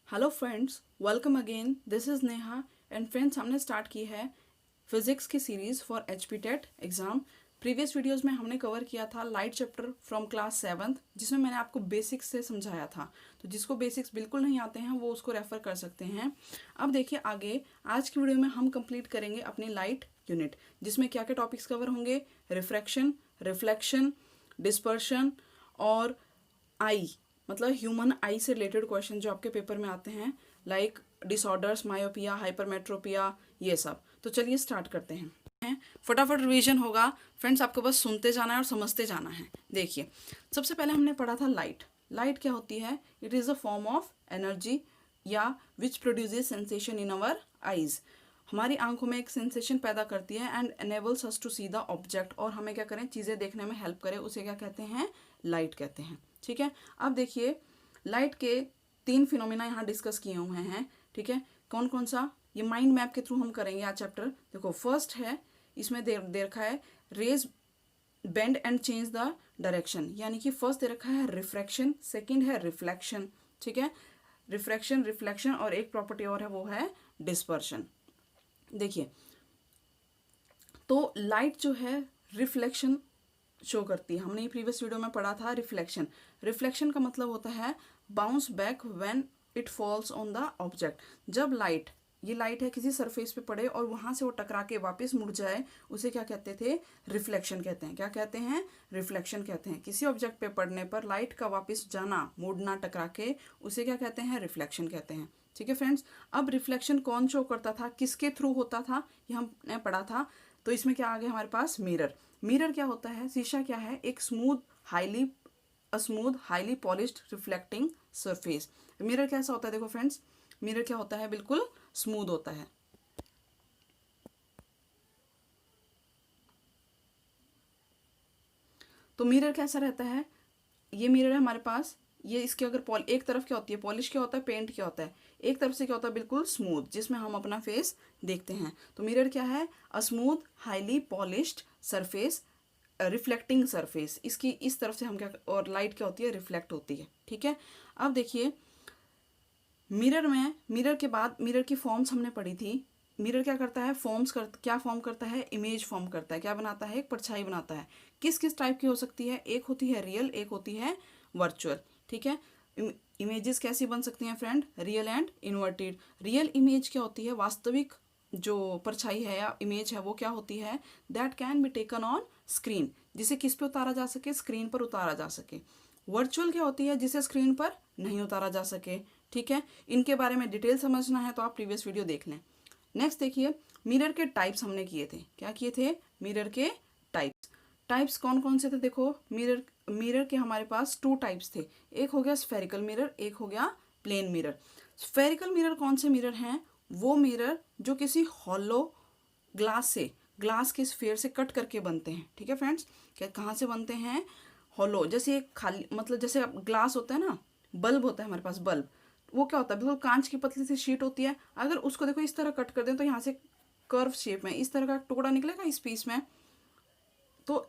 Hello friends, welcome again. This is Neha and friends, हमने start की है फिजिक्स की series for HP TET exam. Previous videos में हमने कवर किया था light chapter from class 7th, जिसमें मैंने आपको बेसिक्स से समझाया था। तो जिसको बेसिक्स बिल्कुल नहीं आते हैं वो उसको रेफ़र कर सकते हैं। अब देखिए आगे, आज की वीडियो में हम कंप्लीट करेंगे अपनी लाइट यूनिट, जिसमें क्या क्या टॉपिक्स कवर होंगे। रिफ्रैक्शन, रिफ्लेक्शन, डिस्पर्शन और आई, मतलब ह्यूमन आई से रिलेटेड क्वेश्चन जो आपके पेपर में आते हैं, लाइक डिसऑर्डर्स, मायोपिया, हाइपरमेट्रोपिया, ये सब। तो चलिए स्टार्ट करते हैं। फटाफट रिवीजन होगा फ्रेंड्स, आपको बस सुनते जाना है और समझते जाना है। देखिए, सबसे पहले हमने पढ़ा था लाइट। लाइट क्या होती है? It is a form of energy या which produces sensation in our eyes. हमारी आंखों में एक सेंसेशन पैदा करती है and enables us to see the object, और हमें क्या करें, चीज़ें देखने में हेल्प करे, उसे क्या कहते हैं? लाइट कहते हैं। ठीक है, अब देखिए लाइट के 3 फिनोमिना यहाँ डिस्कस किए हुए हैं। ठीक है, कौन कौन सा? ये माइंड मैप के थ्रू हम करेंगे आज चैप्टर। देखो, फर्स्ट है, इसमें दे रखा है rays bend and change the direction, यानी कि फर्स्ट दे रखा है रिफ्रैक्शन, सेकंड है रिफ्लेक्शन। ठीक है, रिफ्रैक्शन, रिफ्लेक्शन, और एक प्रॉपर्टी और है, वो है डिस्पर्शन। देखिए, तो लाइट जो है रिफ्लेक्शन शो करती है। हमने ये प्रीवियस वीडियो में पढ़ा था रिफ्लेक्शन। रिफ्लेक्शन का मतलब होता है bounce back when it falls on the object. जब लाइट, ये लाइट है, किसी सरफेस पे पड़े और वहां से वो टकरा के वापस मुड़ जाए, उसे क्या कहते थे? रिफ्लेक्शन कहते हैं। क्या कहते हैं? रिफ्लेक्शन कहते हैं। किसी ऑब्जेक्ट पे पड़ने पर लाइट का वापस जाना, मुड़ना, टकरा के, उसे क्या कहते हैं? रिफ्लेक्शन कहते हैं। ठीक है फ्रेंड्स, अब रिफ्लेक्शन कौन शो करता था, किसके थ्रू होता था, ये हमने पढ़ा था। तो इसमें क्या आ गया हमारे पास? मिरर। मिरर क्या होता है? शीशा क्या है? एक smooth highly polished reflecting surface. Mirror कैसा होता है? देखो फ्रेंड्स, मिरर क्या होता है? बिल्कुल स्मूथ होता है। तो मिरर कैसा रहता है? ये मिरर है हमारे पास, ये इसके अगर एक तरफ क्या होती है? पॉलिश क्या होता है? पेंट क्या होता है? एक तरफ से क्या होता है? बिल्कुल स्मूथ, जिसमें हम अपना फेस देखते हैं। तो मिरर क्या है? A smooth highly polished surface, reflecting surface. इसकी इस तरफ से हम क्या, और लाइट क्या होती है? रिफ्लेक्ट होती है। ठीक है, अब देखिए मिरर में, मिरर के बाद मिरर की फॉर्म्स हमने पढ़ी थी। मिरर क्या करता है? क्या फॉर्म करता है? इमेज फॉर्म करता है। क्या बनाता है? एक परछाई बनाता है। किस किस टाइप की हो सकती है? एक होती है रियल, एक होती है वर्चुअल। ठीक है, इमेजेस कैसी बन सकती हैं friend? Real and inverted. Real image क्या होती है? वास्तविक जो परछाई है या इमेज है, वो क्या होती है? That can be taken on screen, जिसे किस पे उतारा जा सके? स्क्रीन पर उतारा जा सके। वर्चुअल क्या होती है? जिसे स्क्रीन पर नहीं उतारा जा सके। ठीक है, इनके बारे में डिटेल समझना है तो आप प्रीवियस वीडियो देख लें। नेक्स्ट देखिए, मिरर के टाइप्स हमने किए थे। क्या किए थे? मिरर के टाइप्स। टाइप्स कौन कौन से थे? देखो, मिरर के हमारे पास 2 टाइप्स थे। एक हो गया स्फेरिकल मिरर, एक हो गया प्लेन मिरर। स्फेरिकल मिरर कौन से मिरर हैं? वो मिरर जो किसी हॉलो ग्लास के स्फेयर से कट करके बनते हैं। ठीक है फ्रेंड्स, क्या कहाँ से बनते हैं? हॉलो, जैसे एक खाली, मतलब जैसे ग्लास होता है ना, बल्ब होता है हमारे पास, बल्ब, वो क्या होता है? बिल्कुल कांच की पतली सी शीट होती है। अगर उसको देखो इस तरह कट कर दें तो यहाँ से कर्व शेप में इस तरह का टुकड़ा निकलेगा इस पीस में। तो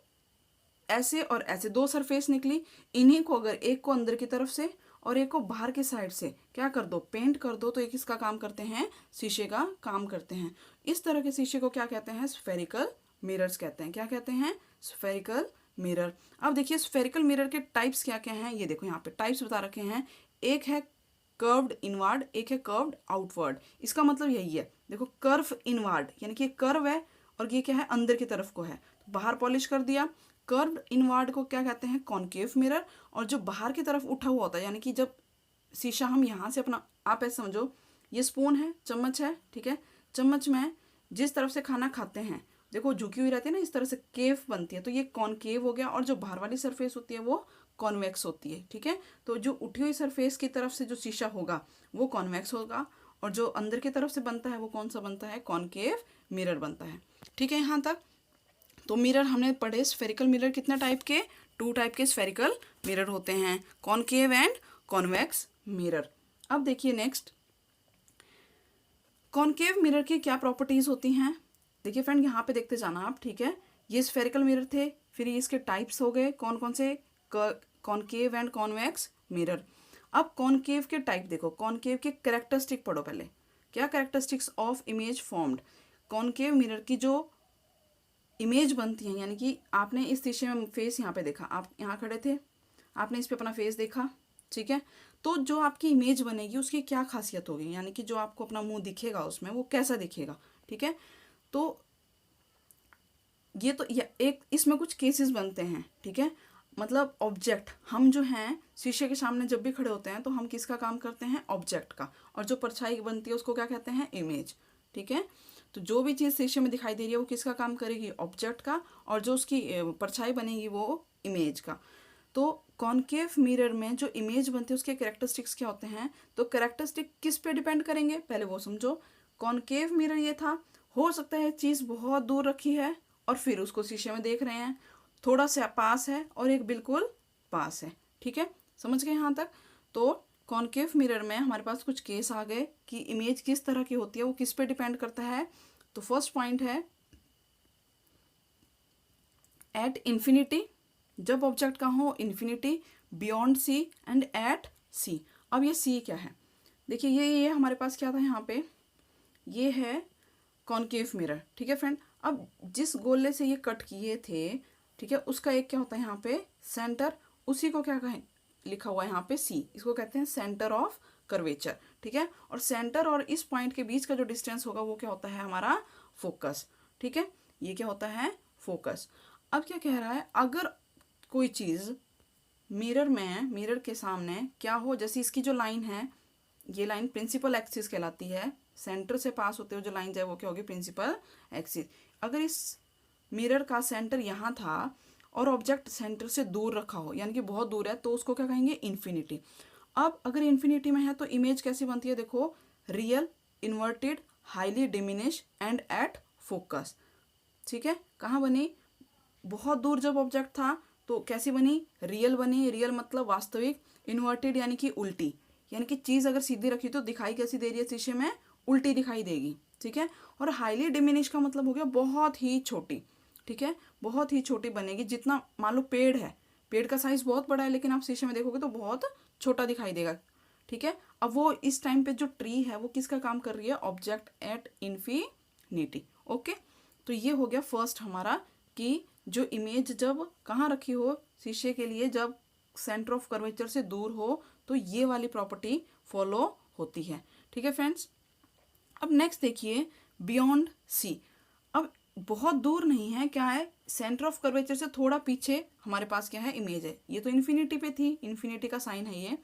ऐसे और ऐसे 2 सरफेस निकली। इन्हीं को अगर एक को अंदर की तरफ से और एक को बाहर की साइड से क्या कर दो? पेंट कर दो, तो एक इसका काम करते हैं, शीशे का काम करते हैं। इस तरह के शीशे को क्या कहते हैं? स्फेरिकल मिरर्स कहते हैं। क्या कहते हैं? Spherical mirror. अब देखिए स्फेरिकल मिरर के टाइप्स क्या क्या हैं, ये देखो यहाँ पे टाइप्स बता रखे हैं। एक है कर्व्ड इनवर्ड, एक है कर्व्ड आउटवर्ड। इसका मतलब यही है, देखो कर्व इनवर्ड यानी कि कर्व है, और ये क्या है? अंदर की तरफ को है, तो बाहर पॉलिश कर दिया। कर्व्ड इनवर्ड को क्या कहते हैं? Concave mirror. और जो बाहर की तरफ उठा हुआ होता है, यानी कि जब शीशा हम यहाँ से अपना, आप ऐसे समझो, ये स्पून है, चम्मच है, ठीक है, चम्मच में जिस तरफ से खाना खाते हैं, देखो झुकी हुई रहती है ना, इस तरह से केव बनती है, तो ये कॉनकेव हो गया। और जो बाहर वाली सरफेस होती है वो कॉन्वेक्स होती है। ठीक है, तो जो उठी हुई सरफेस की तरफ से जो शीशा होगा वो कॉन्वेक्स होगा, और जो अंदर की तरफ से बनता है वो कौन सा बनता है? कॉनकेव मिरर बनता है। ठीक है, यहाँ तक तो मिरर हमने पढ़े। स्फेरिकल मिरर कितने टाइप के? 2 टाइप के स्फेरिकल मिरर होते हैं, कॉनकेव एंड कॉन्वेक्स मिरर। अब देखिए नेक्स्ट, कॉनकेव मिरर की क्या प्रॉपर्टीज होती हैं? देखिए फ्रेंड, यहाँ पे देखते जाना आप। ठीक है, ये स्फेरिकल मिरर थे, फिर ये इसके टाइप्स हो गए कौन कौन से? Concave and convex mirror. अब कॉनकेव के टाइप देखो, कॉनकेव के कैरेक्टरिस्टिक पढ़ो पहले। क्या characteristics of image formed, concave mirror की जो इमेज बनती है, यानी कि आपने इस शीशे में फेस यहाँ पे देखा, आप यहाँ खड़े थे, आपने इस पे अपना फेस देखा, ठीक है, तो जो आपकी इमेज बनेगी उसकी क्या खासियत होगी, यानी कि जो आपको अपना मुंह दिखेगा उसमें वो कैसा दिखेगा, ठीक है। तो ये तो एक इसमें कुछ केसेस बनते हैं, ठीक है। मतलब ऑब्जेक्ट, हम जो हैं शीशे के सामने जब भी खड़े होते हैं तो हम किसका काम करते हैं, ऑब्जेक्ट का, और जो परछाई बनती है उसको क्या कहते हैं, इमेज, ठीक है। तो जो भी चीज़ शीशे में दिखाई दे रही है वो किसका काम करेगी, ऑब्जेक्ट का, और जो उसकी परछाई बनेगी वो इमेज का। तो कॉनकेव मिरर में जो इमेज बनती है उसके कैरेक्टरिस्टिक्स क्या होते हैं, तो कैरेक्टरिस्टिक किस पे डिपेंड करेंगे, पहले वो समझो। कॉनकेव मिरर ये था, हो सकता है चीज़ बहुत दूर रखी है और फिर उसको शीशे में देख रहे हैं, थोड़ा सा पास है और एक बिल्कुल पास है, ठीक है, समझ गए यहाँ तक। तो कॉनकेव मिरर में हमारे पास कुछ केस आ गए कि इमेज किस तरह की होती है, वो किस पे डिपेंड करता है। तो फर्स्ट पॉइंट है एट इन्फिनिटी, जब ऑब्जेक्ट का हो infinity, beyond C and at C. अब ये सी क्या है, देखिए ये हमारे पास क्या था यहाँ पे, ये है कॉनकेव मिरर, ठीक है फ्रेंड। अब जिस गोले से ये कट किए थे, ठीक है, उसका एक क्या होता है यहाँ पे सेंटर, उसी को क्या कहें, लिखा हुआ है यहाँ पे सी, इसको कहते हैं सेंटर ऑफ कर्वेचर, ठीक है। और सेंटर और इस पॉइंट के बीच का जो डिस्टेंस होगा वो क्या होता है, हमारा फोकस, ठीक है, ये क्या होता है, फोकस। अब क्या कह रहा है, अगर कोई चीज़ मिरर में, मिरर के सामने क्या हो, जैसे इसकी जो लाइन है, ये लाइन प्रिंसिपल एक्सिस कहलाती है, सेंटर से पास होते हुए जो लाइन जाए वो क्या होगी, प्रिंसिपल एक्सिस। अगर इस मिरर का सेंटर यहाँ था और ऑब्जेक्ट सेंटर से दूर रखा हो, यानी कि बहुत दूर है, तो उसको क्या कहेंगे, इन्फिनिटी। अब अगर इन्फिनिटी में है तो इमेज कैसी बनती है, देखो, real, inverted, highly diminish and at focus, ठीक है। कहाँ बनी, बहुत दूर जब ऑब्जेक्ट था तो कैसी बनी, रियल बनी, रियल मतलब वास्तविक, इन्वर्टेड यानी कि उल्टी, यानी कि चीज़ अगर सीधी रखी तो दिखाई कैसी दे रही है शीशे में, उल्टी दिखाई देगी, ठीक है। और हाईली डिमिनिश का मतलब हो गया बहुत ही छोटी, ठीक है, बहुत ही छोटी बनेगी, जितना मान लो पेड़ है, पेड़ का साइज बहुत बड़ा है लेकिन आप शीशे में देखोगे तो बहुत छोटा दिखाई देगा, ठीक है। अब वो इस टाइम पे जो ट्री है वो किसका काम कर रही है, ऑब्जेक्ट एट इन्फिनिटी, ओके। तो ये हो गया फर्स्ट हमारा कि जो इमेज जब कहाँ रखी हो, शीशे के लिए जब सेंटर ऑफ कर्वेचर से दूर हो तो ये वाली प्रॉपर्टी फॉलो होती है, ठीक है फ्रेंड्स। अब नेक्स्ट देखिए बियॉन्ड सी। अब बहुत दूर नहीं है, क्या है, सेंटर ऑफ कर्वेचर से थोड़ा पीछे हमारे पास क्या है, इमेज है, ये तो इन्फिनिटी पे थी, इन्फिनिटी का साइन है ये,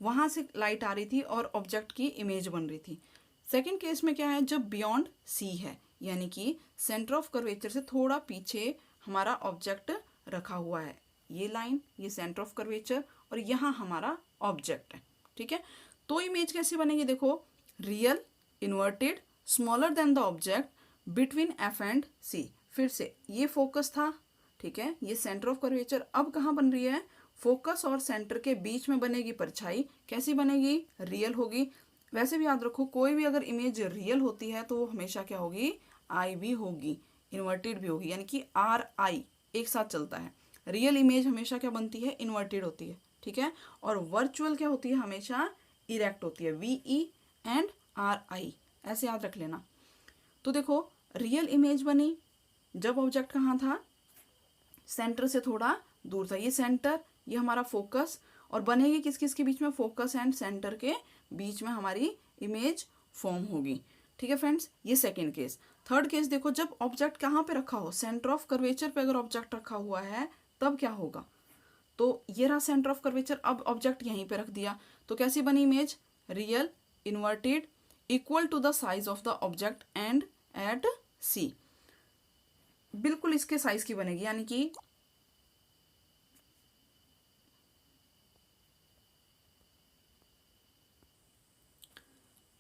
वहाँ से लाइट आ रही थी और ऑब्जेक्ट की इमेज बन रही थी। सेकेंड केस में क्या है, जब बियॉन्ड सी है, यानी कि सेंटर ऑफ कर्वेचर से थोड़ा पीछे हमारा ऑब्जेक्ट रखा हुआ है, ये लाइन, ये सेंटर ऑफ कर्वेचर और यहाँ हमारा ऑब्जेक्ट है, ठीक है। तो इमेज कैसे बनेगी, देखो, real, inverted, smaller than the object, between F and C. फिर से ये फोकस था, ठीक है, ये सेंटर ऑफ कर्वेचर, अब कहाँ बन रही है, फोकस और सेंटर के बीच में बनेगी परछाई, कैसी बनेगी, रियल होगी। वैसे भी याद रखो, कोई भी अगर इमेज रियल होती है तो वो हमेशा क्या होगी, आई भी होगी, इन्वर्टेड भी होगी, यानी कि आर आई एक साथ चलता है। रियल इमेज हमेशा क्या बनती है, इन्वर्टेड होती है, ठीक है। और वर्चुअल क्या होती है, हमेशा इरेक्ट होती है, वी ई एंड आर आई, ऐसे याद रख लेना। तो देखो रियल इमेज बनी जब ऑब्जेक्ट कहाँ था, सेंटर से थोड़ा दूर था, ये सेंटर, ये हमारा फोकस, और बनेगी किस किस के बीच में, फोकस एंड सेंटर के बीच में हमारी इमेज फॉर्म होगी, ठीक है फ्रेंड्स। ये सेकेंड केस। थर्ड केस देखो, जब ऑब्जेक्ट कहाँ पे रखा हो, सेंटर ऑफ कर्वेचर पे अगर ऑब्जेक्ट रखा हुआ है तब क्या होगा, तो ये रहा सेंटर ऑफ कर्वेचर, अब ऑब्जेक्ट यहीं पे रख दिया तो कैसी बनी image, real, inverted, equal to the size of the object and at C, बिल्कुल इसके साइज की बनेगी, यानी कि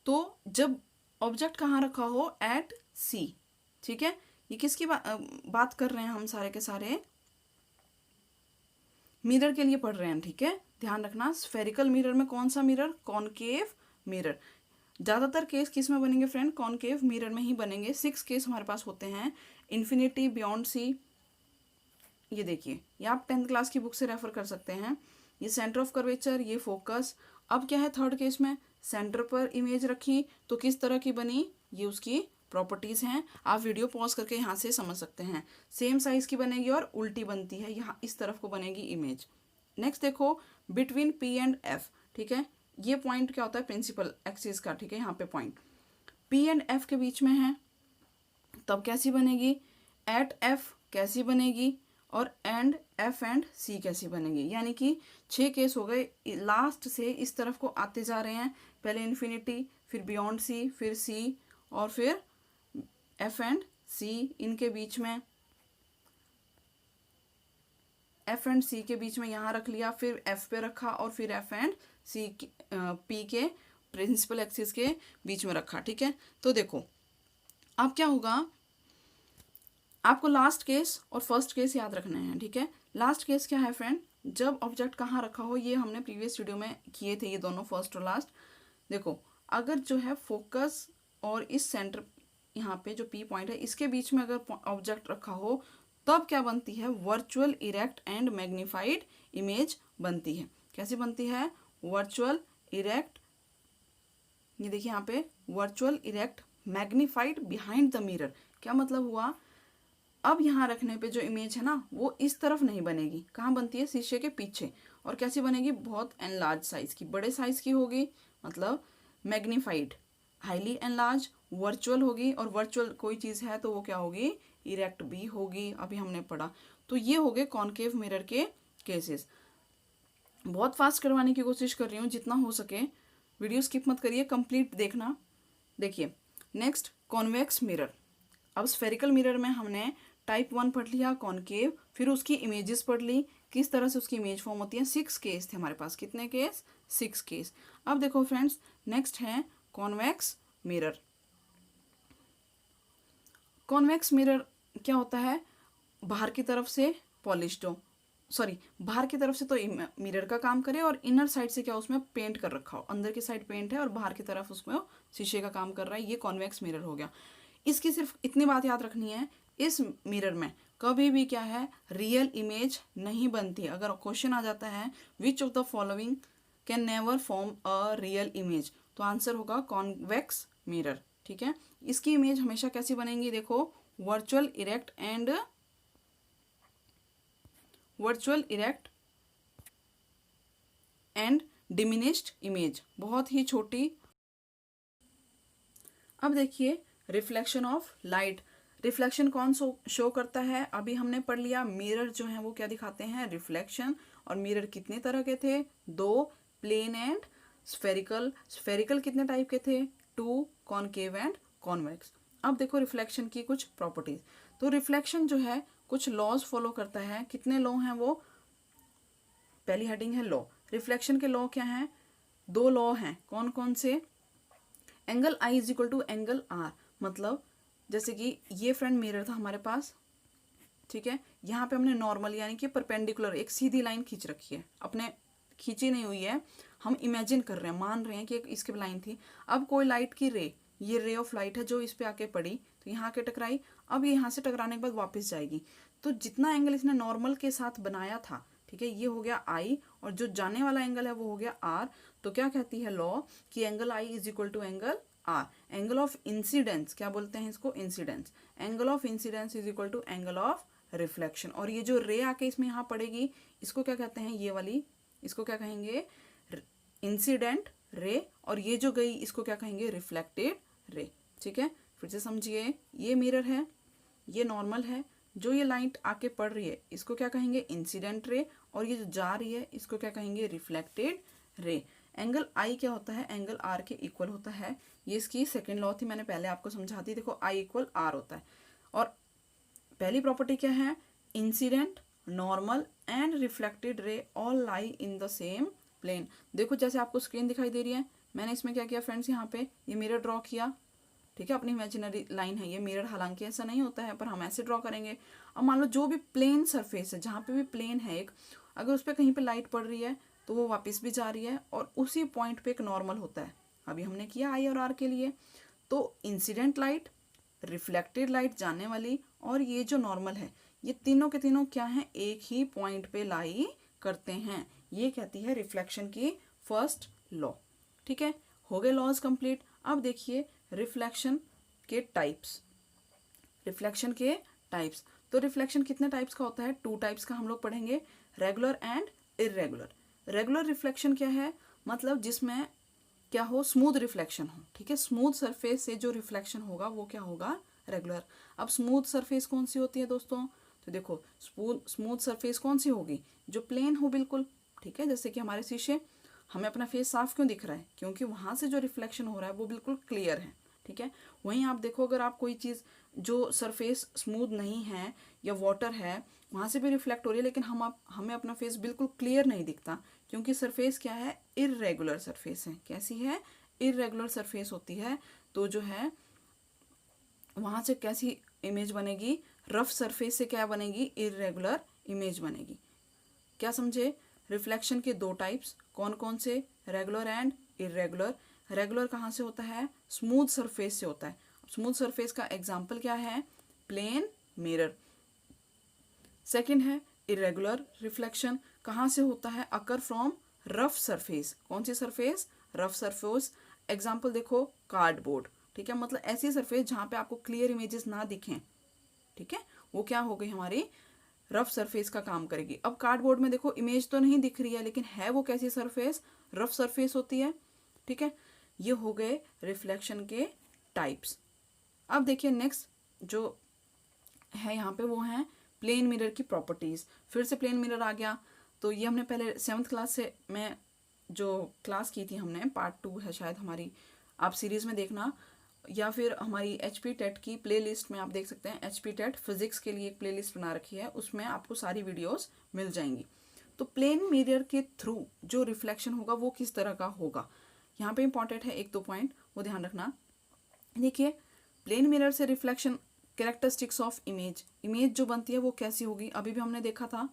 तो जब ऑब्जेक्ट कहाँ रखा हो, एट सी, ठीक है। ये किसकी बात कर रहे हैं, हम सारे के सारे मिरर के लिए पढ़ रहे हैं, ठीक है, ध्यान रखना। स्फेरिकल मिरर में कौन सा मिरर, कॉनकेव मिरर। ज़्यादातर केस किस में बनेंगे फ्रेंड, कॉनकेव मिरर में ही बनेंगे। 6 केस हमारे पास होते हैं, इन्फिनिटी, बियॉन्ड सी, ये देखिए, ये आप 10th क्लास की बुक से रेफर कर सकते हैं। ये सेंटर ऑफ कर्वेचर, ये फोकस अब क्या है थर्ड केस में, सेंटर पर इमेज रखी तो किस तरह की बनी, ये उसकी प्रॉपर्टीज़ हैं। आप वीडियो पॉज करके यहाँ से समझ सकते हैं। सेम साइज़ की बनेगी और उल्टी बनती है, यहाँ इस तरफ को बनेगी इमेज। नेक्स्ट देखो बिटवीन पी एंड एफ, ठीक है, ये पॉइंट क्या होता है प्रिंसिपल एक्सिस का, ठीक है, यहाँ पे पॉइंट पी एंड एफ के बीच में है, तब कैसी बनेगी, एट एफ कैसी बनेगी, और एंड एफ एंड सी कैसी बनेगी। यानी कि 6 केस हो गए, लास्ट से इस तरफ को आते जा रहे हैं, पहले इन्फिनिटी, फिर बियॉन्ड सी, फिर सी, और फिर एफ एंड सी, इनके बीच में एफ एंड सी के बीच में यहाँ रख लिया, फिर एफ पे रखा, और फिर एफ एंड सी पी के प्रिंसिपल एक्सिस के बीच में रखा, ठीक है। तो देखो अब क्या होगा, आपको लास्ट केस और फर्स्ट केस याद रखने हैं, ठीक है। लास्ट केस क्या है फ्रेंड, जब ऑब्जेक्ट कहाँ रखा हो, ये हमने प्रीवियस वीडियो में किए थे, ये दोनों फर्स्ट और लास्ट। देखो अगर जो है फोकस और इस सेंटर यहाँ पे जो पी पॉइंट है इसके बीच में अगर ऑब्जेक्ट रखा हो, तब क्या बनती है, virtual erect and magnified image बनती है। कैसी बनती है, वर्चुअल इरेक्ट, ये देखिए यहाँ पे virtual erect magnified behind the mirror. क्या मतलब हुआ, अब यहाँ रखने पे जो इमेज है ना वो इस तरफ नहीं बनेगी, कहाँ बनती है, शीशे के पीछे। और कैसी बनेगी, बहुत एनलार्ज साइज की, बड़े साइज की होगी, मतलब मैग्नीफाइड, हाईली एनलार्ज, वर्चुअल होगी, और वर्चुअल कोई चीज़ है तो वो क्या होगी, इरेक्ट भी होगी, अभी हमने पढ़ा। तो ये हो गए कॉनकेव मिरर के केसेस। बहुत फास्ट करवाने की कोशिश कर रही हूँ जितना हो सके, वीडियो स्किप मत करिए, कंप्लीट देखना। देखिए नेक्स्ट कॉन्वेक्स मिरर। अब स्फेरिकल मिरर में हमने टाइप 1 पढ़ लिया कॉनकेव, फिर उसकी इमेजेस पढ़ ली, किस तरह से उसकी इमेज फॉर्म होती है। 6 केस थे हमारे पास, कितने केस, 6 केस। अब देखो फ्रेंड्स नेक्स्ट है कॉन्वेक्स मिरर। कॉन्वेक्स मिरर क्या होता है, बाहर की तरफ से पॉलिश्ड हो, सॉरी बाहर की तरफ से तो मिरर का काम करे, और इनर साइड से क्या उसमें पेंट कर रखा हो, अंदर की साइड पेंट है और बाहर की तरफ उसमें शीशे का काम कर रहा है, ये कॉन्वेक्स मिरर हो गया। इसकी सिर्फ इतनी बात याद रखनी है, इस मिरर में कभी भी क्या है, रियल इमेज नहीं बनती। अगर क्वेश्चन आ जाता है which of the following can never form a real image, तो आंसर होगा कॉन्वेक्स मिरर, ठीक है। इसकी इमेज हमेशा कैसी बनेंगी, देखो virtual erect and diminished image, बहुत ही छोटी। अब देखिए रिफ्लेक्शन ऑफ लाइट, रिफ्लेक्शन कौन शो करता है, अभी हमने पढ़ लिया मिरर जो है वो क्या दिखाते हैं, रिफ्लेक्शन। और मिरर कितने तरह के थे, 2, प्लेन एंड स्फेरिकल। स्फेरिकल कितने टाइप के थे, 2, कॉनकेव एंड कॉन्वेक्स। अब देखो रिफ्लेक्शन की कुछ प्रॉपर्टीज। तो रिफ्लेक्शन जो है कुछ लॉज फॉलो करता है, कितने लॉ हैं वो, पहली हेडिंग है लॉ। रिफ्लेक्शन के लॉ क्या हैं, 2 लॉ हैं, कौन कौन से, angle I is equal to angle R. मतलब जैसे कि ये फ्रेंड मिरर था हमारे पास, ठीक है, यहाँ पे हमने नॉर्मल यानी कि परपेंडिकुलर एक सीधी लाइन खींच रखी है, अपने खींची नहीं हुई है, हम इमेजिन कर रहे हैं, मान रहे हैं कि एक इसके लाइन थी। अब कोई लाइट की रे, ये रे ऑफ लाइट है जो इस पे आके पड़ी, तो यहाँ आके टकराई, अब ये यहाँ से टकराने के बाद वापस जाएगी, तो जितना एंगल इसने नॉर्मल के साथ बनाया था, ठीक है, ये हो गया आई, और जो जाने वाला एंगल है वो हो गया आर। तो क्या कहती है लॉ कि angle I is equal to angle R. Angle of incidence क्या बोलते हैं इसको, incidence, angle of incidence is equal to angle of reflection. और ये जो रे आके इसमें यहाँ पड़ेगी, इसको क्या कहते हैं, ये वाली, इसको क्या कहेंगे, इंसिडेंट रे, और ये जो गई इसको क्या कहेंगे, रिफ्लेक्टेड रे, ठीक है। फिर से समझिए, ये मिरर है, ये नॉर्मल है, जो ये लाइट आके पड़ रही है इसको क्या कहेंगे, इंसिडेंट रे, और ये जो जा रही है इसको क्या कहेंगे, रिफ्लेक्टेड रे। एंगल आई क्या होता है, एंगल आर के इक्वल होता है, ये इसकी सेकेंड लॉ थी, मैंने पहले आपको समझा दी। देखो आई इक्वल आर होता है, और पहली प्रॉपर्टी क्या है, incident, normal and reflected ray all lie in the same plane. देखो जैसे आपको स्क्रीन दिखाई दे रही है, मैंने इसमें क्या किया फ्रेंड्स, यहाँ पे ये मिरर ड्रॉ किया, ठीक है, अपनी इमेजिनरी लाइन है ये मिरर, हालांकि ऐसा नहीं होता है पर हम ऐसे ड्रॉ करेंगे। अब मान लो जो भी प्लेन सरफेस है, जहाँ पे भी प्लेन है एक, अगर उस पर कहीं पे लाइट पड़ रही है तो वो वापस भी जा रही है, और उसी पॉइंट पे एक नॉर्मल होता है। अभी हमने किया आई और आर के लिए, तो इंसिडेंट लाइट, रिफ्लेक्टेड लाइट जाने वाली, और ये जो नॉर्मल है, ये तीनों के तीनों क्या हैं, एक ही पॉइंट पे लाई करते हैं। ये कहती है रिफ्लेक्शन की फर्स्ट लॉ। ठीक है, हो गए लॉज कंप्लीट। अब देखिए रिफ्लेक्शन के टाइप्स। रिफ्लेक्शन के टाइप्स, तो रिफ्लेक्शन कितने टाइप्स का होता है? 2 टाइप्स का हम लोग पढ़ेंगे, regular and irregular. Regular reflection क्या है? मतलब जिसमें क्या हो, स्मूथ रिफ्लेक्शन हो। ठीक है, स्मूथ सरफेस से जो रिफ्लेक्शन होगा वो क्या होगा? रेगुलर। अब स्मूथ सरफेस कौन सी होती है दोस्तों? तो देखो स्मूथ सरफेस कौन सी होगी? जो प्लेन हो बिल्कुल। ठीक है, जैसे कि हमारे शीशे, हमें अपना फेस साफ क्यों दिख रहा है? क्योंकि वहां से जो रिफ्लेक्शन हो रहा है वो बिल्कुल क्लियर है। ठीक है, वहीं आप देखो अगर आप कोई चीज़ जो सरफेस स्मूथ नहीं है या वाटर है वहां से भी रिफ्लेक्ट हो रही है, लेकिन हमें अपना फेस बिल्कुल क्लियर नहीं दिखता, क्योंकि सरफेस क्या है? इर्रेगुलर सरफेस है। कैसी है? इर्रेगुलर सरफेस होती है। तो जो है वहां से कैसी इमेज बनेगी? रफ सरफेस से क्या बनेगी? इर्रेगुलर इमेज बनेगी। क्या समझे? रिफ्लेक्शन के 2 टाइप्स कौन कौन से? Regular and irregular. रेगुलर कहाँ से होता है? स्मूथ सरफेस से होता है। स्मूथ सरफेस का एग्जाम्पल क्या है? Plane mirror. सेकंड है इरेगुलर रिफ्लेक्शन, कहाँ से होता है? Occur from rough surface. कौन सी सरफेस? Rough surface. एग्जाम्पल देखो कार्डबोर्ड। ठीक है, मतलब ऐसी सरफेस जहाँ पे आपको क्लियर इमेजेस ना दिखें। ठीक है, वो क्या हो गई? हमारी रफ सरफेस का काम करेगी। अब कार्डबोर्ड में देखो इमेज तो नहीं दिख रही है, लेकिन है वो कैसी सरफेस? रफ सरफेस होती है। ठीक है, ये हो गए रिफ्लेक्शन के टाइप्स। अब देखिए नेक्स्ट जो है यहाँ पे वो है प्लेन मिरर की प्रॉपर्टीज। फिर से प्लेन मिरर आ गया। तो ये हमने पहले 7th क्लास से में जो क्लास की थी हमने, पार्ट 2 है शायद हमारी, आप सीरीज में देखना, या फिर हमारी HP टेट की प्लेलिस्ट में आप देख सकते हैं। HP टेट फिजिक्स के लिए एक प्लेलिस्ट बना रखी है, उसमें आपको सारी वीडियोस मिल जाएंगी। तो प्लेन मिरर के थ्रू जो रिफ्लेक्शन होगा वो किस तरह का होगा, यहाँ पे इंपॉर्टेंट है 1-2 पॉइंट, वो ध्यान रखना। देखिए प्लेन मिरर से reflection, characteristics of image, image जो बनती है वो कैसी होगी? अभी भी हमने देखा था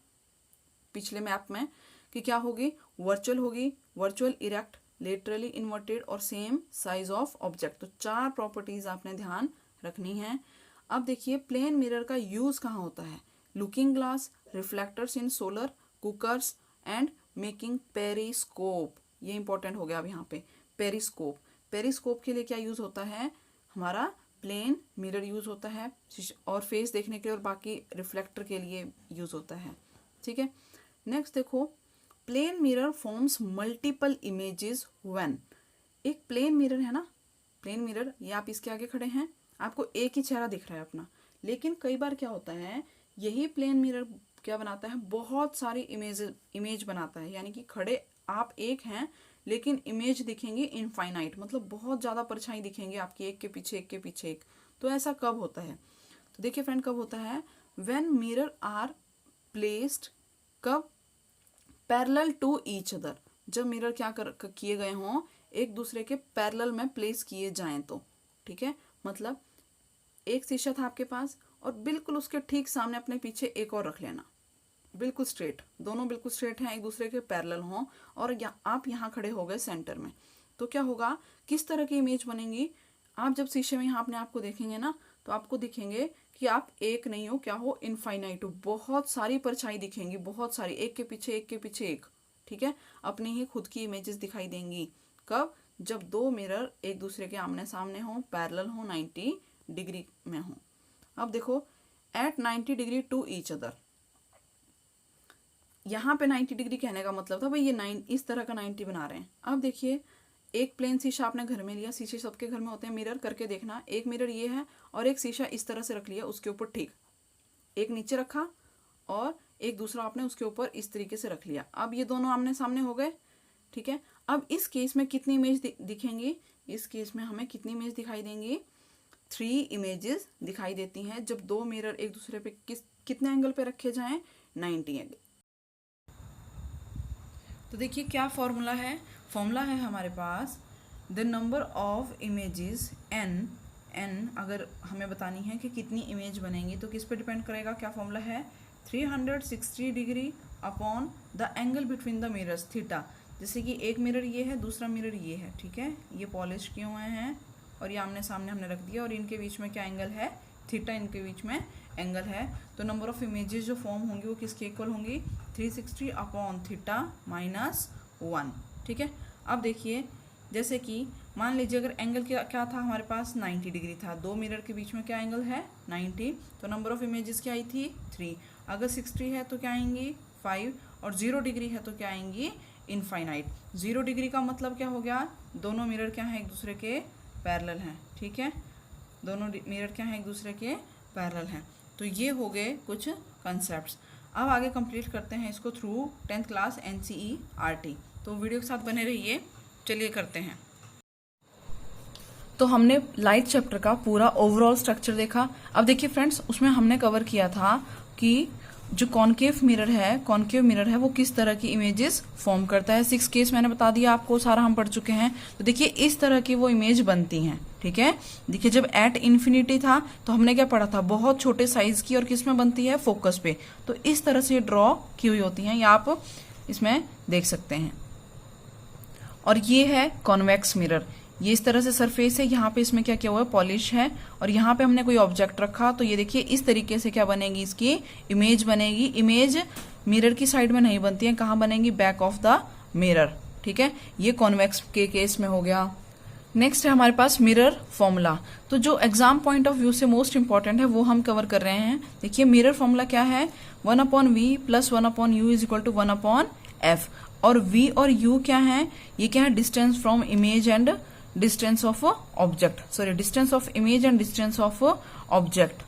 पिछले मैप में कि क्या होगी? वर्चुअल होगी, वर्चुअल, इरेक्ट, लेटरली इन्वर्टेड और सेम साइज ऑफ ऑब्जेक्ट। तो 4 प्रॉपर्टीज आपने ध्यान रखनी है। अब देखिए प्लेन मिरर का यूज कहाँ होता है? Looking glass, reflectors in solar, cookers and making periscope. ये इंपॉर्टेंट हो गया अब यहाँ पे। पेरिस्कोप, पेरिस्कोप के लिए क्या यूज होता है? हमारा प्लेन मिरर यूज होता है, और फेस देखने के लिए और बाकी रिफ्लेक्टर के लिए यूज होता है। ठीक है, नेक्स्ट देखो plane mirror forms multiple images when. एक प्लेन मिरर है ना, प्लेन मिरर, ये आप इसके आगे खड़े हैं, आपको एक ही चेहरा दिख रहा है अपना, लेकिन कई बार क्या होता है यही प्लेन मिरर क्या बनाता है? बहुत सारी इमेज बनाता है। यानी कि खड़े आप एक हैं लेकिन इमेज दिखेंगी इनफाइनाइट, मतलब बहुत ज़्यादा परछाई दिखेंगी आपकी, एक के पीछे एक के पीछे एक। तो ऐसा कब होता है? तो देखिए फ्रेंड, कब होता है? व्हेन मिरर आर प्लेस्ड, कब? Parallel to each other. जब मिरर क्या किए गए हों, एक दूसरे के पैरेलल में प्लेस किए जाएं तो। ठीक है, मतलब एक शीशा था आपके पास और बिल्कुल उसके ठीक सामने अपने पीछे एक और रख लेना, बिल्कुल स्ट्रेट, दोनों बिल्कुल स्ट्रेट हैं, एक दूसरे के पैरेलल हों, और आप यहाँ खड़े हो गए सेंटर में। तो क्या होगा? किस तरह की इमेज बनेगी? आप जब शीशे में यहाँ अपने आप को देखेंगे ना, तो आपको दिखेंगे कि आप एक नहीं हो, क्या हो? इनफाइनाइट हो। बहुत सारी परछाई दिखेंगी, बहुत सारी, एक के पीछे एक के पीछे एक। ठीक है, अपनी ही खुद की इमेजेस दिखाई देंगी। कब? जब 2 मिरर एक दूसरे के आमने सामने हो, पैरेलल हो, 90 डिग्री में हो। अब देखो at 90 degree to each other, यहाँ पे 90 डिग्री कहने का मतलब था भाई ये 9 इस तरह का 90 बना रहे हैं। अब देखिए एक प्लेन शीशा आपने घर में लिया, शीशे सबके घर में होते हैं, मिरर करके देखना, एक मिरर ये है और एक शीशा इस तरह से रख लिया उसके ऊपर, ठीक, एक नीचे रखा और एक दूसरा आपने उसके ऊपर इस तरीके से रख लिया। अब ये दोनों आमने सामने हो गए। ठीक है, अब इस केस में कितनी इमेज दिखेंगी? इस केस में हमें कितनी इमेज दिखाई देंगी? 3 इमेजेस दिखाई देती हैं जब 2 मिरर एक दूसरे पे कितने एंगल पे रखे जाएं? 90 एंगल। तो देखिए क्या फॉर्मूला है? फॉर्मूला है हमारे पास the number of images n अगर हमें बतानी है कि कितनी इमेज बनेंगी तो किस पे डिपेंड करेगा? क्या फॉर्मूला है? 360 degree upon the angle between the mirrors, theta. जैसे कि एक मिरर ये है, दूसरा मिरर ये है, ठीक है, ये पॉलिश किए हुए हैं और ये आमने सामने हमने रख दिया और इनके बीच में क्या एंगल है? थीटा, इनके बीच में एंगल है। तो नंबर ऑफ इमेजेस जो फॉर्म होंगी वो किसके इक्वल होंगी? 360 अपॉन थीटा -1। ठीक है, अब देखिए, जैसे कि मान लीजिए अगर एंगल क्या था हमारे पास 90 डिग्री था, दो मिरर के बीच में क्या एंगल है 90, तो नंबर ऑफ इमेजेस क्या आई थी 3। अगर 60 है तो क्या आएंगी 5, और 0 डिग्री है तो क्या आएंगी इनफाइनाइट। 0 डिग्री का मतलब क्या हो गया, दोनों मिरर क्या हैं एक दूसरे के पैरेलल हैं, ठीक है, दोनों मिरर क्या हैं एक दूसरे के पैरेलल हैं। तो ये हो गए कुछ कंसेप्ट्स। अब आगे कंप्लीट करते हैं इसको थ्रू 10th क्लास NCERT। तो वीडियो के साथ बने रहिए, चलिए करते हैं। तो हमने लाइट चैप्टर का पूरा ओवरऑल स्ट्रक्चर देखा। अब देखिए फ्रेंड्स, उसमें हमने कवर किया था कि जो कॉनकेव मिरर है वो किस तरह की इमेजेस फॉर्म करता है। 6 केस मैंने बता दिया आपको, सारा हम पढ़ चुके हैं। तो देखिए इस तरह की वो इमेज बनती हैं, ठीक है। देखिए जब एट इन्फिनिटी था तो हमने क्या पढ़ा था, बहुत छोटे साइज की, और किस में बनती है फोकस पे। तो इस तरह से ड्रॉ की हुई होती हैं, ये आप इसमें देख सकते हैं। और ये है कॉन्वेक्स मिरर, ये इस तरह से सरफेस है, यहाँ पे इसमें क्या किया हुआ है पॉलिश है, और यहाँ पे हमने कोई ऑब्जेक्ट रखा, तो ये देखिए इस तरीके से क्या बनेगी, इसकी इमेज बनेगी। इमेज मिरर की साइड में नहीं बनती है, कहाँ बनेगी, बैक ऑफ द मिरर, ठीक है। ये कॉन्वेक्स के केस में हो गया। नेक्स्ट है हमारे पास मिरर फॉर्मूला। तो जो एग्जाम पॉइंट ऑफ व्यू से मोस्ट इंपॉर्टेंट है वो हम कवर कर रहे हैं। देखिए मिरर फॉर्मूला क्या है, 1/v + 1/u = 1/f। और v और u क्या है, ये क्या है, distance from image and distance of object, sorry distance of image and distance of object.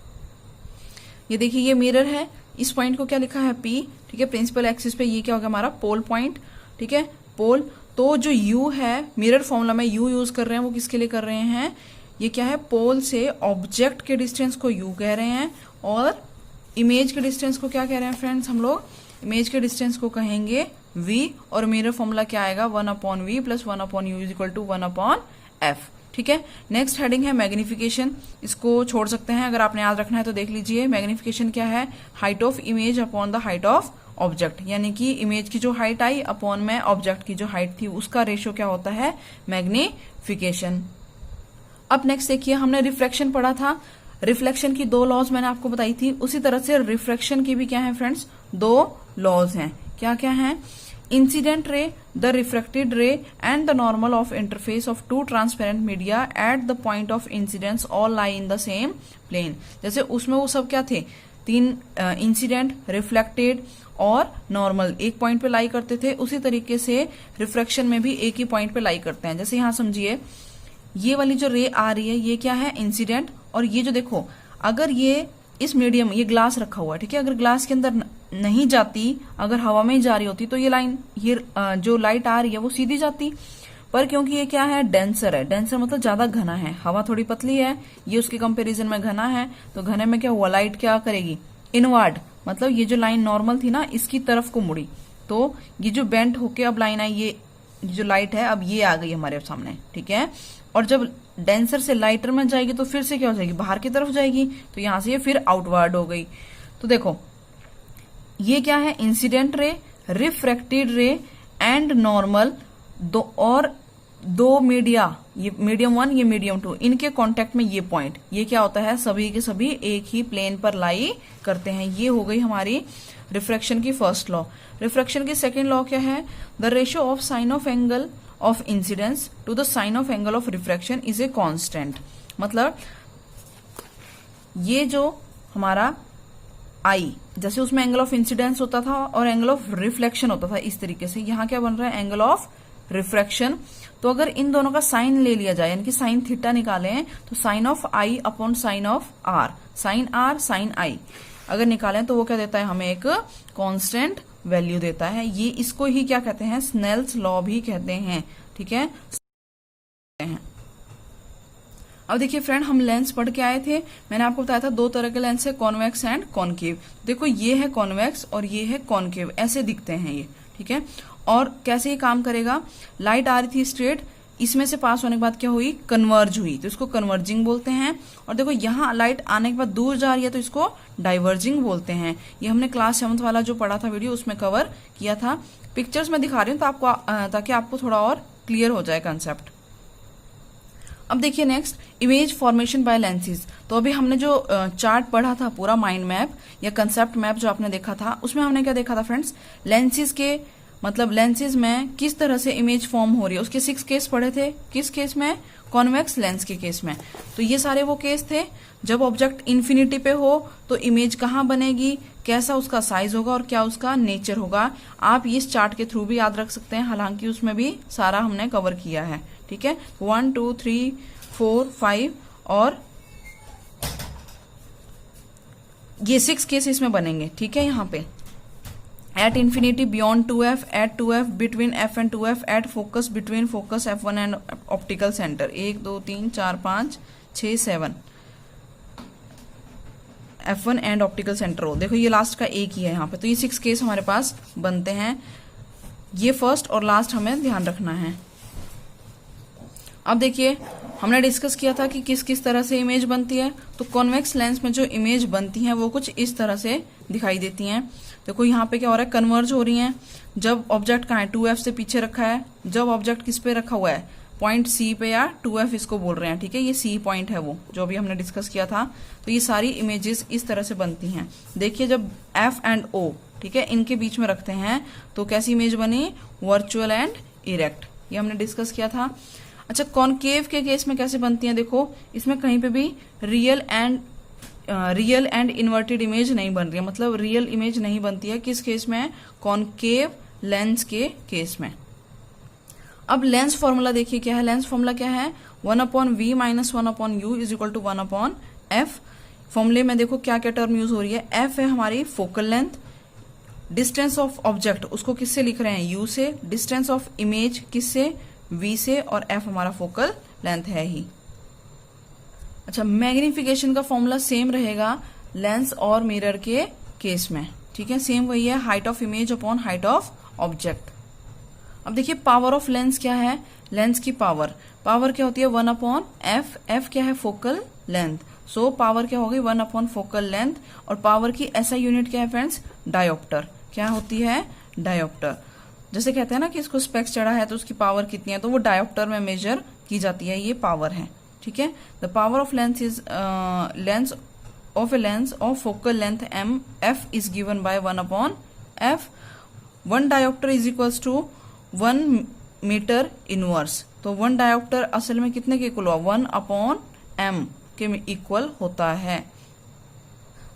ये देखिए ये मिरर है, इस पॉइंट को क्या लिखा है P, ठीक है। प्रिंसिपल एक्सिस पे ये क्या होगा हमारा पोल पॉइंट, ठीक है, पोल। तो जो U है मिरर फॉर्मूला में U यूज कर रहे हैं, वो किसके लिए कर रहे हैं, ये क्या है, पोल से ऑब्जेक्ट के डिस्टेंस को U कह रहे हैं, और इमेज के डिस्टेंस को क्या कह रहे हैं फ्रेंड्स हम लोग, इमेज के डिस्टेंस को कहेंगे V, और मिरर फॉर्मूला क्या आएगा, 1/v + 1/u = 1/f, ठीक है। नेक्स्ट हेडिंग है मैग्निफिकेशन, इसको छोड़ सकते हैं, अगर आपने याद रखना है तो देख लीजिए। मैग्निफिकेशन क्या है, height of image upon the height of object, यानी कि इमेज की जो हाइट आई अपॉन में ऑब्जेक्ट की जो हाइट थी, उसका रेशियो क्या होता है, मैग्निफिकेशन। अब नेक्स्ट देखिए, हमने रिफ्लेक्शन पढ़ा था, रिफ्लेक्शन की 2 लॉज मैंने आपको बताई थी, उसी तरह से रिफ्रैक्शन की भी क्या है फ्रेंड्स, 2 लॉज हैं। क्या क्या है, incident ray, the refracted ray and the normal of interface of 2 transparent media at the point of incidence all lie in the same plane. जैसे उसमें वो सब क्या थे, 3 इंसिडेंट, रिफ्लेक्टेड और नॉर्मल एक पॉइंट पे लाई करते थे, उसी तरीके से रिफ्रैक्शन में भी एक ही पॉइंट पे लाई करते हैं। जैसे यहां समझिए, ये वाली जो रे आ रही है ये क्या है, इंसिडेंट, और ये जो देखो, अगर ये इस मीडियम, ये ग्लास रखा हुआ है, ठीक है, अगर ग्लास के अंदर नहीं जाती, अगर हवा में ही जा रही होती, तो ये लाइन, ये जो लाइट आ रही है वो सीधी जाती। पर क्योंकि ये क्या है, डेंसर है, डेंसर मतलब ज्यादा घना है, हवा थोड़ी पतली है, ये उसके कंपैरिजन में घना है, तो घने में क्या हुआ, लाइट क्या करेगी, इनवर्ड, मतलब ये जो लाइन नॉर्मल थी ना, इसकी तरफ को मुड़ी, तो ये जो बेंट होके अब लाइन आई, ये जो लाइट है अब ये आ गई हमारे सामने, ठीक है। और जब डेंसर से लाइटर में जाएगी तो फिर से क्या हो जाएगी, बाहर की तरफ जाएगी, तो यहां से ये फिर आउटवर्ड हो गई। तो देखो ये क्या है, इंसिडेंट रे, रिफ्रैक्टेड रे एंड नॉर्मल, दो मीडिया, ये मीडियम 1, ये मीडियम 2, इनके कांटेक्ट में ये पॉइंट, ये क्या होता है, सभी के सभी एक ही प्लेन पर लाई करते हैं। ये हो गई हमारी रिफ्रैक्शन की फर्स्ट लॉ। रिफ्रैक्शन की सेकेंड लॉ क्या है, the ratio of sine of angle of incidence to the sine of angle of refraction is a constant. मतलब ये जो हमारा आई, जैसे उसमें एंगल ऑफ इंसिडेंस होता था और एंगल ऑफ रिफ्लेक्शन होता था, इस तरीके से यहाँ क्या बन रहा है, एंगल ऑफ रिफ्रैक्शन। तो अगर इन दोनों का साइन ले लिया जाए, यानी कि साइन थीटा निकालें, तो sine of i upon sine of r, sine r sine i अगर निकालें तो वो क्या देता है, हमें एक कांस्टेंट वैल्यू देता है। ये इसको ही क्या कहते हैं, स्नेल्स लॉ भी कहते हैं, ठीक है। अब देखिए फ्रेंड, हम लेंस पढ़ के आए थे, मैंने आपको बताया था 2 तरह के लेंस है, कॉन्वेक्स एंड कॉनकेव। देखो ये है कॉन्वेक्स और ये है कॉनकेव, ऐसे दिखते हैं ये, ठीक है। और कैसे ये काम करेगा, लाइट आ रही थी स्ट्रेट, इसमें से पास होने के बाद क्या हुई, कन्वर्ज हुई, तो इसको कन्वर्जिंग बोलते हैं। और देखो यहाँ लाइट आने के बाद दूर जा रही है तो इसको डाइवर्जिंग बोलते हैं। ये हमने क्लास 7th वाला जो पढ़ा था वीडियो, उसमें कवर किया था। पिक्चर्स में दिखा रही हूँ तो आपको, ताकि आपको थोड़ा और क्लियर हो जाए कंसेप्ट। अब देखिए next, image formation by lenses. तो अभी हमने जो चार्ट पढ़ा था, पूरा माइंड मैप या कंसेप्ट मैप जो आपने देखा था, उसमें हमने क्या देखा था फ्रेंड्स, लेंसेज के मतलब लेंसेज में किस तरह से इमेज फॉर्म हो रही है, उसके 6 केस पढ़े थे। किस केस में? कॉन्वेक्स लेंस के केस में। तो ये सारे वो केस थे जब ऑब्जेक्ट इन्फिनिटी पे हो तो इमेज कहाँ बनेगी, कैसा उसका साइज होगा और क्या उसका नेचर होगा। आप इस चार्ट के थ्रू भी याद रख सकते हैं, हालांकि उसमें भी सारा हमने कवर किया है। ठीक है, 1 2 3 4 5 और ये 6 केस इसमें बनेंगे। ठीक है, यहाँ पे at infinity, beyond 2f, at 2f, between f and 2f, at focus, between focus f1 and optical centre. 1 2 3 4 5 6 7 F1 and optical centre हो। देखो ये लास्ट का एक ही है यहाँ पे, तो ये 6 केस हमारे पास बनते हैं। ये फर्स्ट और लास्ट हमें ध्यान रखना है। अब देखिए हमने डिस्कस किया था कि किस किस तरह से इमेज बनती है। तो कॉन्वेक्स लेंस में जो इमेज बनती है वो कुछ इस तरह से दिखाई देती हैं। देखो यहाँ पे क्या हो रहा है, कन्वर्ज हो रही हैं। जब ऑब्जेक्ट कहाँ है, 2f से पीछे रखा है। जब ऑब्जेक्ट किस पे रखा हुआ है, पॉइंट C पे या 2f इसको बोल रहे हैं। ठीक है, ये C पॉइंट है वो जो अभी हमने डिस्कस किया था। तो ये सारी इमेजेस इस तरह से बनती हैं। देखिए जब F एंड O, ठीक है, इनके बीच में रखते हैं तो कैसी इमेज बनी, वर्चुअल एंड इरेक्ट। ये हमने डिस्कस किया था। अच्छा, कॉनकेव के केस में कैसे बनती हैं, देखो इसमें कहीं पे भी रियल एंड इन्वर्टेड इमेज नहीं बन रही है, मतलब रियल इमेज नहीं बनती है। किस केस में? कॉनकेव लेंस के केस में। अब लेंस फॉर्मूला देखिए क्या है। लेंस फॉर्मूला क्या है, 1/v minus 1/u is equal to 1/f। फॉर्मूले में देखो क्या क्या टर्म यूज हो रही है। f है हमारी focal length, distance of object उसको किससे लिख रहे हैं, u से, डिस्टेंस ऑफ इमेज किससे, v से, और f हमारा फोकल लेंथ है ही। अच्छा, मैग्निफिकेशन का फॉर्मूला सेम रहेगा लेंस और मिरर के केस में। ठीक है, सेम वही है, height of image upon height of object. अब देखिए पावर ऑफ लेंस क्या है, लेंस की पावर क्या होती है, 1/f। f क्या है, फोकल लेंथ। सो पावर क्या होगी, 1/ फोकल लेंथ। और पावर की ऐसा यूनिट क्या है फ्रेंड्स, डायोप्टर। क्या होती है, डायोप्टर। जैसे कहते हैं ना कि इसको स्पेक्स चढ़ा है तो उसकी पावर कितनी है, तो वो डायोप्टर में मेजर की जाती है, ये पावर है। ठीक है, the power of lens is lens of a lens of focal length m f is given by 1/f। 1 dioptre is equals to 1 metre inverse. तो 1 डायोप्टर असल में कितने के इक्वल हुआ, 1/m के इक्वल होता है।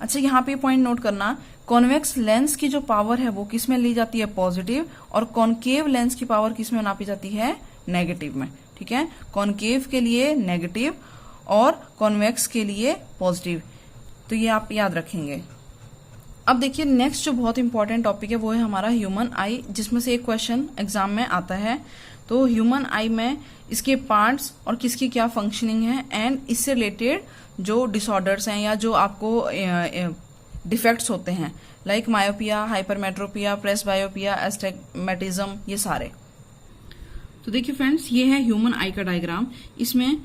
अच्छा, यहाँ पे पॉइंट नोट करना, कॉन्वेक्स लेंस की जो पावर है वो किस में ली जाती है, पॉजिटिव, और कॉनकेव लेंस की पावर किस में नापी जाती है, नेगेटिव में। ठीक है, कॉनकेव के लिए नेगेटिव और कॉन्वेक्स के लिए पॉजिटिव। तो ये आप याद रखेंगे। अब देखिए नेक्स्ट जो बहुत इंपॉर्टेंट टॉपिक है वो है हमारा ह्यूमन आई, जिसमें से एक क्वेश्चन एग्जाम में आता है। तो ह्यूमन आई में इसके पार्ट्स और किसकी क्या फंक्शनिंग है, एंड इससे रिलेटेड जो डिसऑर्डर्स हैं या जो आपको डिफेक्ट्स होते हैं, like myopia, hypermetropia, presbyopia, astigmatism, ये सारे। तो देखिए फ्रेंड्स, ये है ह्यूमन आई का डायग्राम। इसमें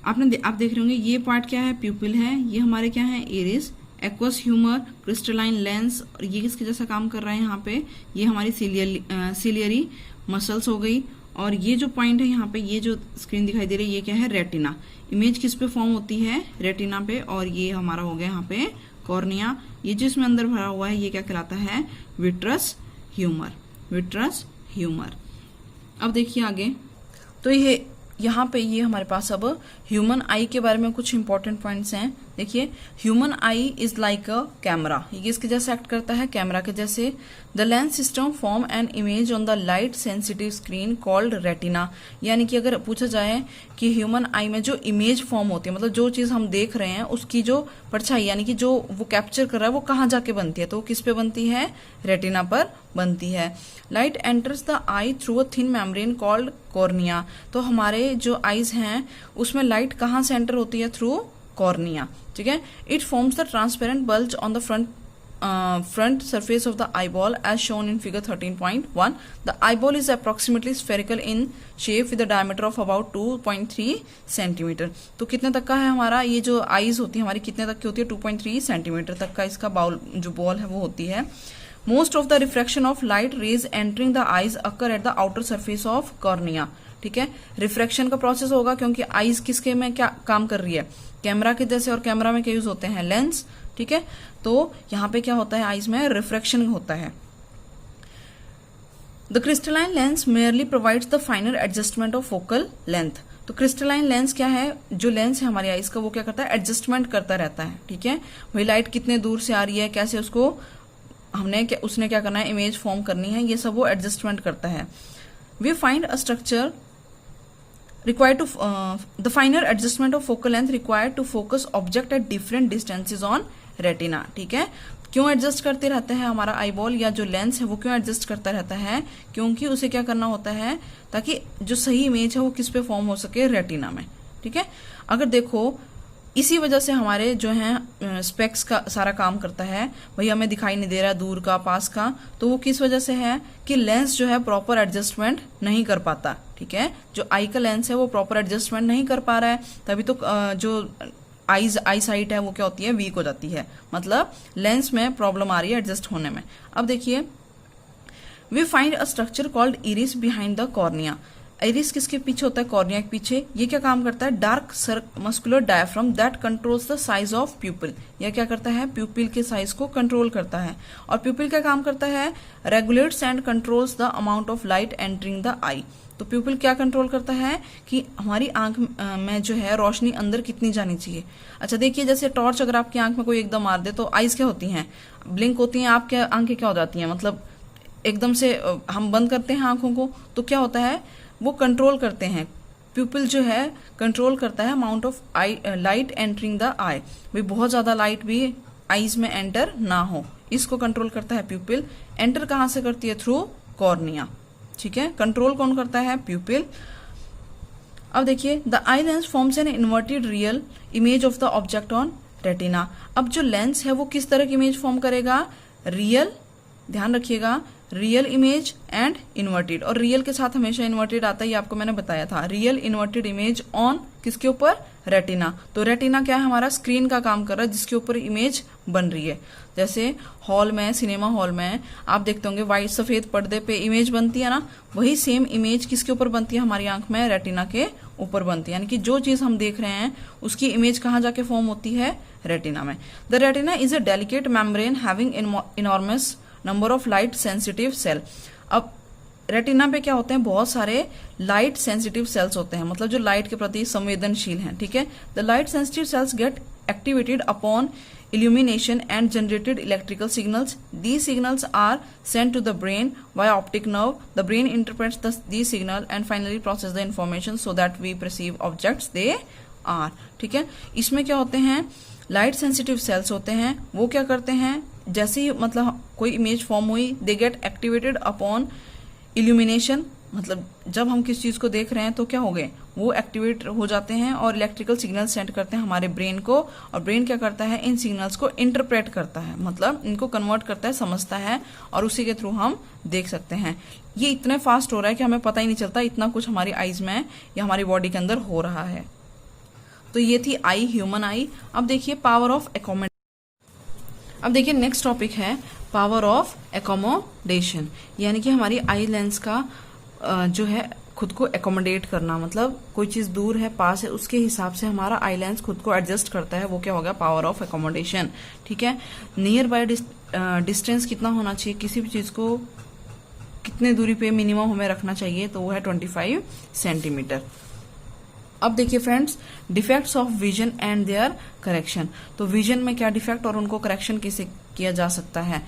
आप देख रहे होंगे ये पार्ट क्या है, प्यूपिल है, ये हमारे क्या है, iris, aqueous humour, crystalline lens, और ये किसके जैसा काम कर रहा है यहाँ पे, ये हमारी सिलियरी मसल्स हो गई। और ये जो पॉइंट है यहाँ पे, ये जो स्क्रीन दिखाई दे रही है, ये क्या है, रेटिना। इमेज किस पे फॉर्म होती है, रेटिना पे। और ये हमारा हो गया यहाँ पे कॉर्निया। ये जो इसमें अंदर भरा हुआ है ये क्या कहलाता है, विट्रस ह्यूमर, विट्रस ह्यूमर। अब देखिए आगे, तो ये यहाँ पे ये हमारे पास अब ह्यूमन आई के बारे में कुछ इंपॉर्टेंट पॉइंट्स हैं। देखिए, human I is like a camera, ये इसके जैसे एक्ट करता है, कैमरा के जैसे। The lens system form an image on the light sensitive screen called retina. यानी कि अगर पूछा जाए कि ह्यूमन आई में जो इमेज फॉर्म होती है, मतलब जो चीज हम देख रहे हैं उसकी जो परछाई यानी कि जो वो कैप्चर कर रहा है वो कहाँ जाके बनती है, तो वो किस पे बनती है, रेटिना पर बनती है। Light enters the I through a thin membrane called cornea. तो हमारे जो आईज हैं उसमें लाइट कहाँ से एंटर होती है, थ्रू कॉर्निया। ठीक है, it forms the transparent bulge on the front surface of the eyeball as shown in figure 13.1. The eyeball is approximately spherical in shape with a diameter of about 2.3 centimeter. तो कितने तक का है हमारा ये जो आईज होती है हमारी, कितने तक की होती है, 2.3 सेंटीमीटर तक का इसका जो बॉल है वो होती है। Most of the refraction of light rays entering the eyes occur at the outer surface of cornea. ठीक है, रिफ्रैक्शन का प्रोसेस होगा क्योंकि आईज किसके में क्या काम कर रही है, कैमरा के जैसे, और कैमरा में क्या यूज होते हैं, लेंस। ठीक है, तो यहाँ पे क्या होता है, आईज में रिफ्रैक्शन होता है। The crystalline lens merely provides the फाइनर adjustment of focal length. तो क्रिस्टलाइन लेंस क्या है, जो लेंस है हमारी आईज का वो क्या करता है, एडजस्टमेंट करता रहता है। ठीक है, वही लाइट कितने दूर से आ रही है, कैसे उसको उसने क्या करना है, इमेज फॉर्म करनी है, ये सब वो एडजस्टमेंट करता है। We find a structure required to the finer adjustment of focal length required to focus object at different distances on retina। ठीक है, क्यों एडजस्ट करते रहते हैं हमारा आईबॉल या जो लेंस है वो क्यों एडजस्ट करता रहता है, क्योंकि उसे क्या करना होता है ताकि जो सही इमेज है वो किस पे फॉर्म हो सके, रेटिना में। ठीक है, अगर देखो इसी वजह से हमारे जो है स्पेक्स का सारा काम करता है, वही हमें दिखाई नहीं दे रहा दूर का पास का, तो वो किस वजह से है कि लेंस जो है प्रॉपर एडजस्टमेंट नहीं कर पाता। ठीक है, जो आई का लेंस है वो प्रॉपर एडजस्टमेंट नहीं कर पा रहा है, तभी तो जो आई साइट है वो क्या होती है, वीक हो जाती है, मतलब लेंस में प्रॉब्लम आ रही है एडजस्ट होने में। अब देखिए, we find a structure called iris behind the cornea. Iris किसके पीछे होता है, कॉर्निया के पीछे। ये क्या काम करता है, dark muscular diaphragm that controls the size of प्यूपिल। यह क्या करता है, प्यूपिल के साइज को कंट्रोल करता है। और प्यूपिल क्या काम करता है, regulates and controls the amount of light entering the eye. तो प्यूपिल क्या कंट्रोल करता है कि हमारी आंख में जो है रोशनी अंदर कितनी जानी चाहिए। अच्छा देखिए, जैसे टॉर्च अगर आपकी आंख में कोई एकदम मार दे तो आईज क्या होती हैं, ब्लिंक होती हैं, आपके आंखें क्या हो जाती हैं, मतलब एकदम से हम बंद करते हैं आंखों को, तो क्या होता है वो कंट्रोल करते हैं, प्यूपिल जो है कंट्रोल करता है amount of eye light entering the eye, भाई बहुत ज्यादा लाइट भी आईज में एंटर ना हो, इसको कंट्रोल करता है प्यूपिल। एंटर कहां से करती है, थ्रू कॉर्निया। ठीक है, कंट्रोल कौन करता है, प्यूपिल। अब देखिए, the eye lens forms an inverted real image of the object on retina. अब जो लेंस है वो किस तरह की इमेज फॉर्म करेगा, रियल, ध्यान रखिएगा, रियल इमेज एंड इन्वर्टेड। और रियल के साथ हमेशा इन्वर्टेड आता है, ये आपको मैंने बताया था। रियल इन्वर्टेड इमेज ऑन किसके ऊपर, रेटिना। तो रेटिना क्या है, हमारा स्क्रीन का काम कर रहा है जिसके ऊपर इमेज बन रही है। जैसे हॉल में, सिनेमा हॉल में आप देखते होंगे व्हाइट सफेद पर्दे पे इमेज बनती है ना, वही सेम इमेज किसके ऊपर बनती है, हमारी आंख में रेटिना के ऊपर बनती है। यानी कि जो चीज हम देख रहे हैं उसकी इमेज कहाँ जाके फॉर्म होती है, रेटिना में। The retina is a delicate membrane having enormous number of light sensitive cell. अब रेटिना पे क्या होते हैं, बहुत सारे लाइट सेंसिटिव सेल्स होते हैं, मतलब जो लाइट के प्रति संवेदनशील हैं। ठीक है, the light sensitive sales gate activated upon illumination and generated electrical signals. These signals are sent to the brain via optic nerve. The brain interprets these signal and finally process the information so that we perceive objects they are. ठीक है, इसमें क्या होते हैं, light sensitive sales होते हैं, वो क्या करते हैं, जैसे ही मतलब कोई इमेज फॉर्म हुई, they get activated upon illumination, मतलब जब हम किस चीज को देख रहे हैं तो क्या हो गए, वो एक्टिवेट हो जाते हैं और इलेक्ट्रिकल सिग्नल सेंड करते हैं हमारे ब्रेन को। और ब्रेन क्या करता है, इन सिग्नल्स को इंटरप्रेट करता है, मतलब इनको कन्वर्ट करता है, समझता है, और उसी के थ्रू हम देख सकते हैं। ये इतने फास्ट हो रहा है कि हमें पता ही नहीं चलता, इतना कुछ हमारी आईज में या हमारी बॉडी के अंदर हो रहा है। तो ये थी आई, ह्यूमन आई। अब देखिए पावर ऑफ एकोमोडेशन। अब देखिए नेक्स्ट टॉपिक है पावर ऑफ एकोमोडेशन, यानी कि हमारी आई लेंस का जो है खुद को एकोमोडेट करना, मतलब कोई चीज दूर है पास है उसके हिसाब से हमारा आई लेंस खुद को एडजस्ट करता है, वो क्या होगा, पावर ऑफ एकोमोडेशन। ठीक है, नियर बाय डिस्टेंस कितना होना चाहिए, किसी भी चीज को कितने दूरी पे मिनिमम हमें रखना चाहिए, तो वो है 25 सेंटीमीटर। अब देखिए friends, defects of vision and their correction. तो विजन में क्या डिफेक्ट और उनको करेक्शन कैसे किया जा सकता है,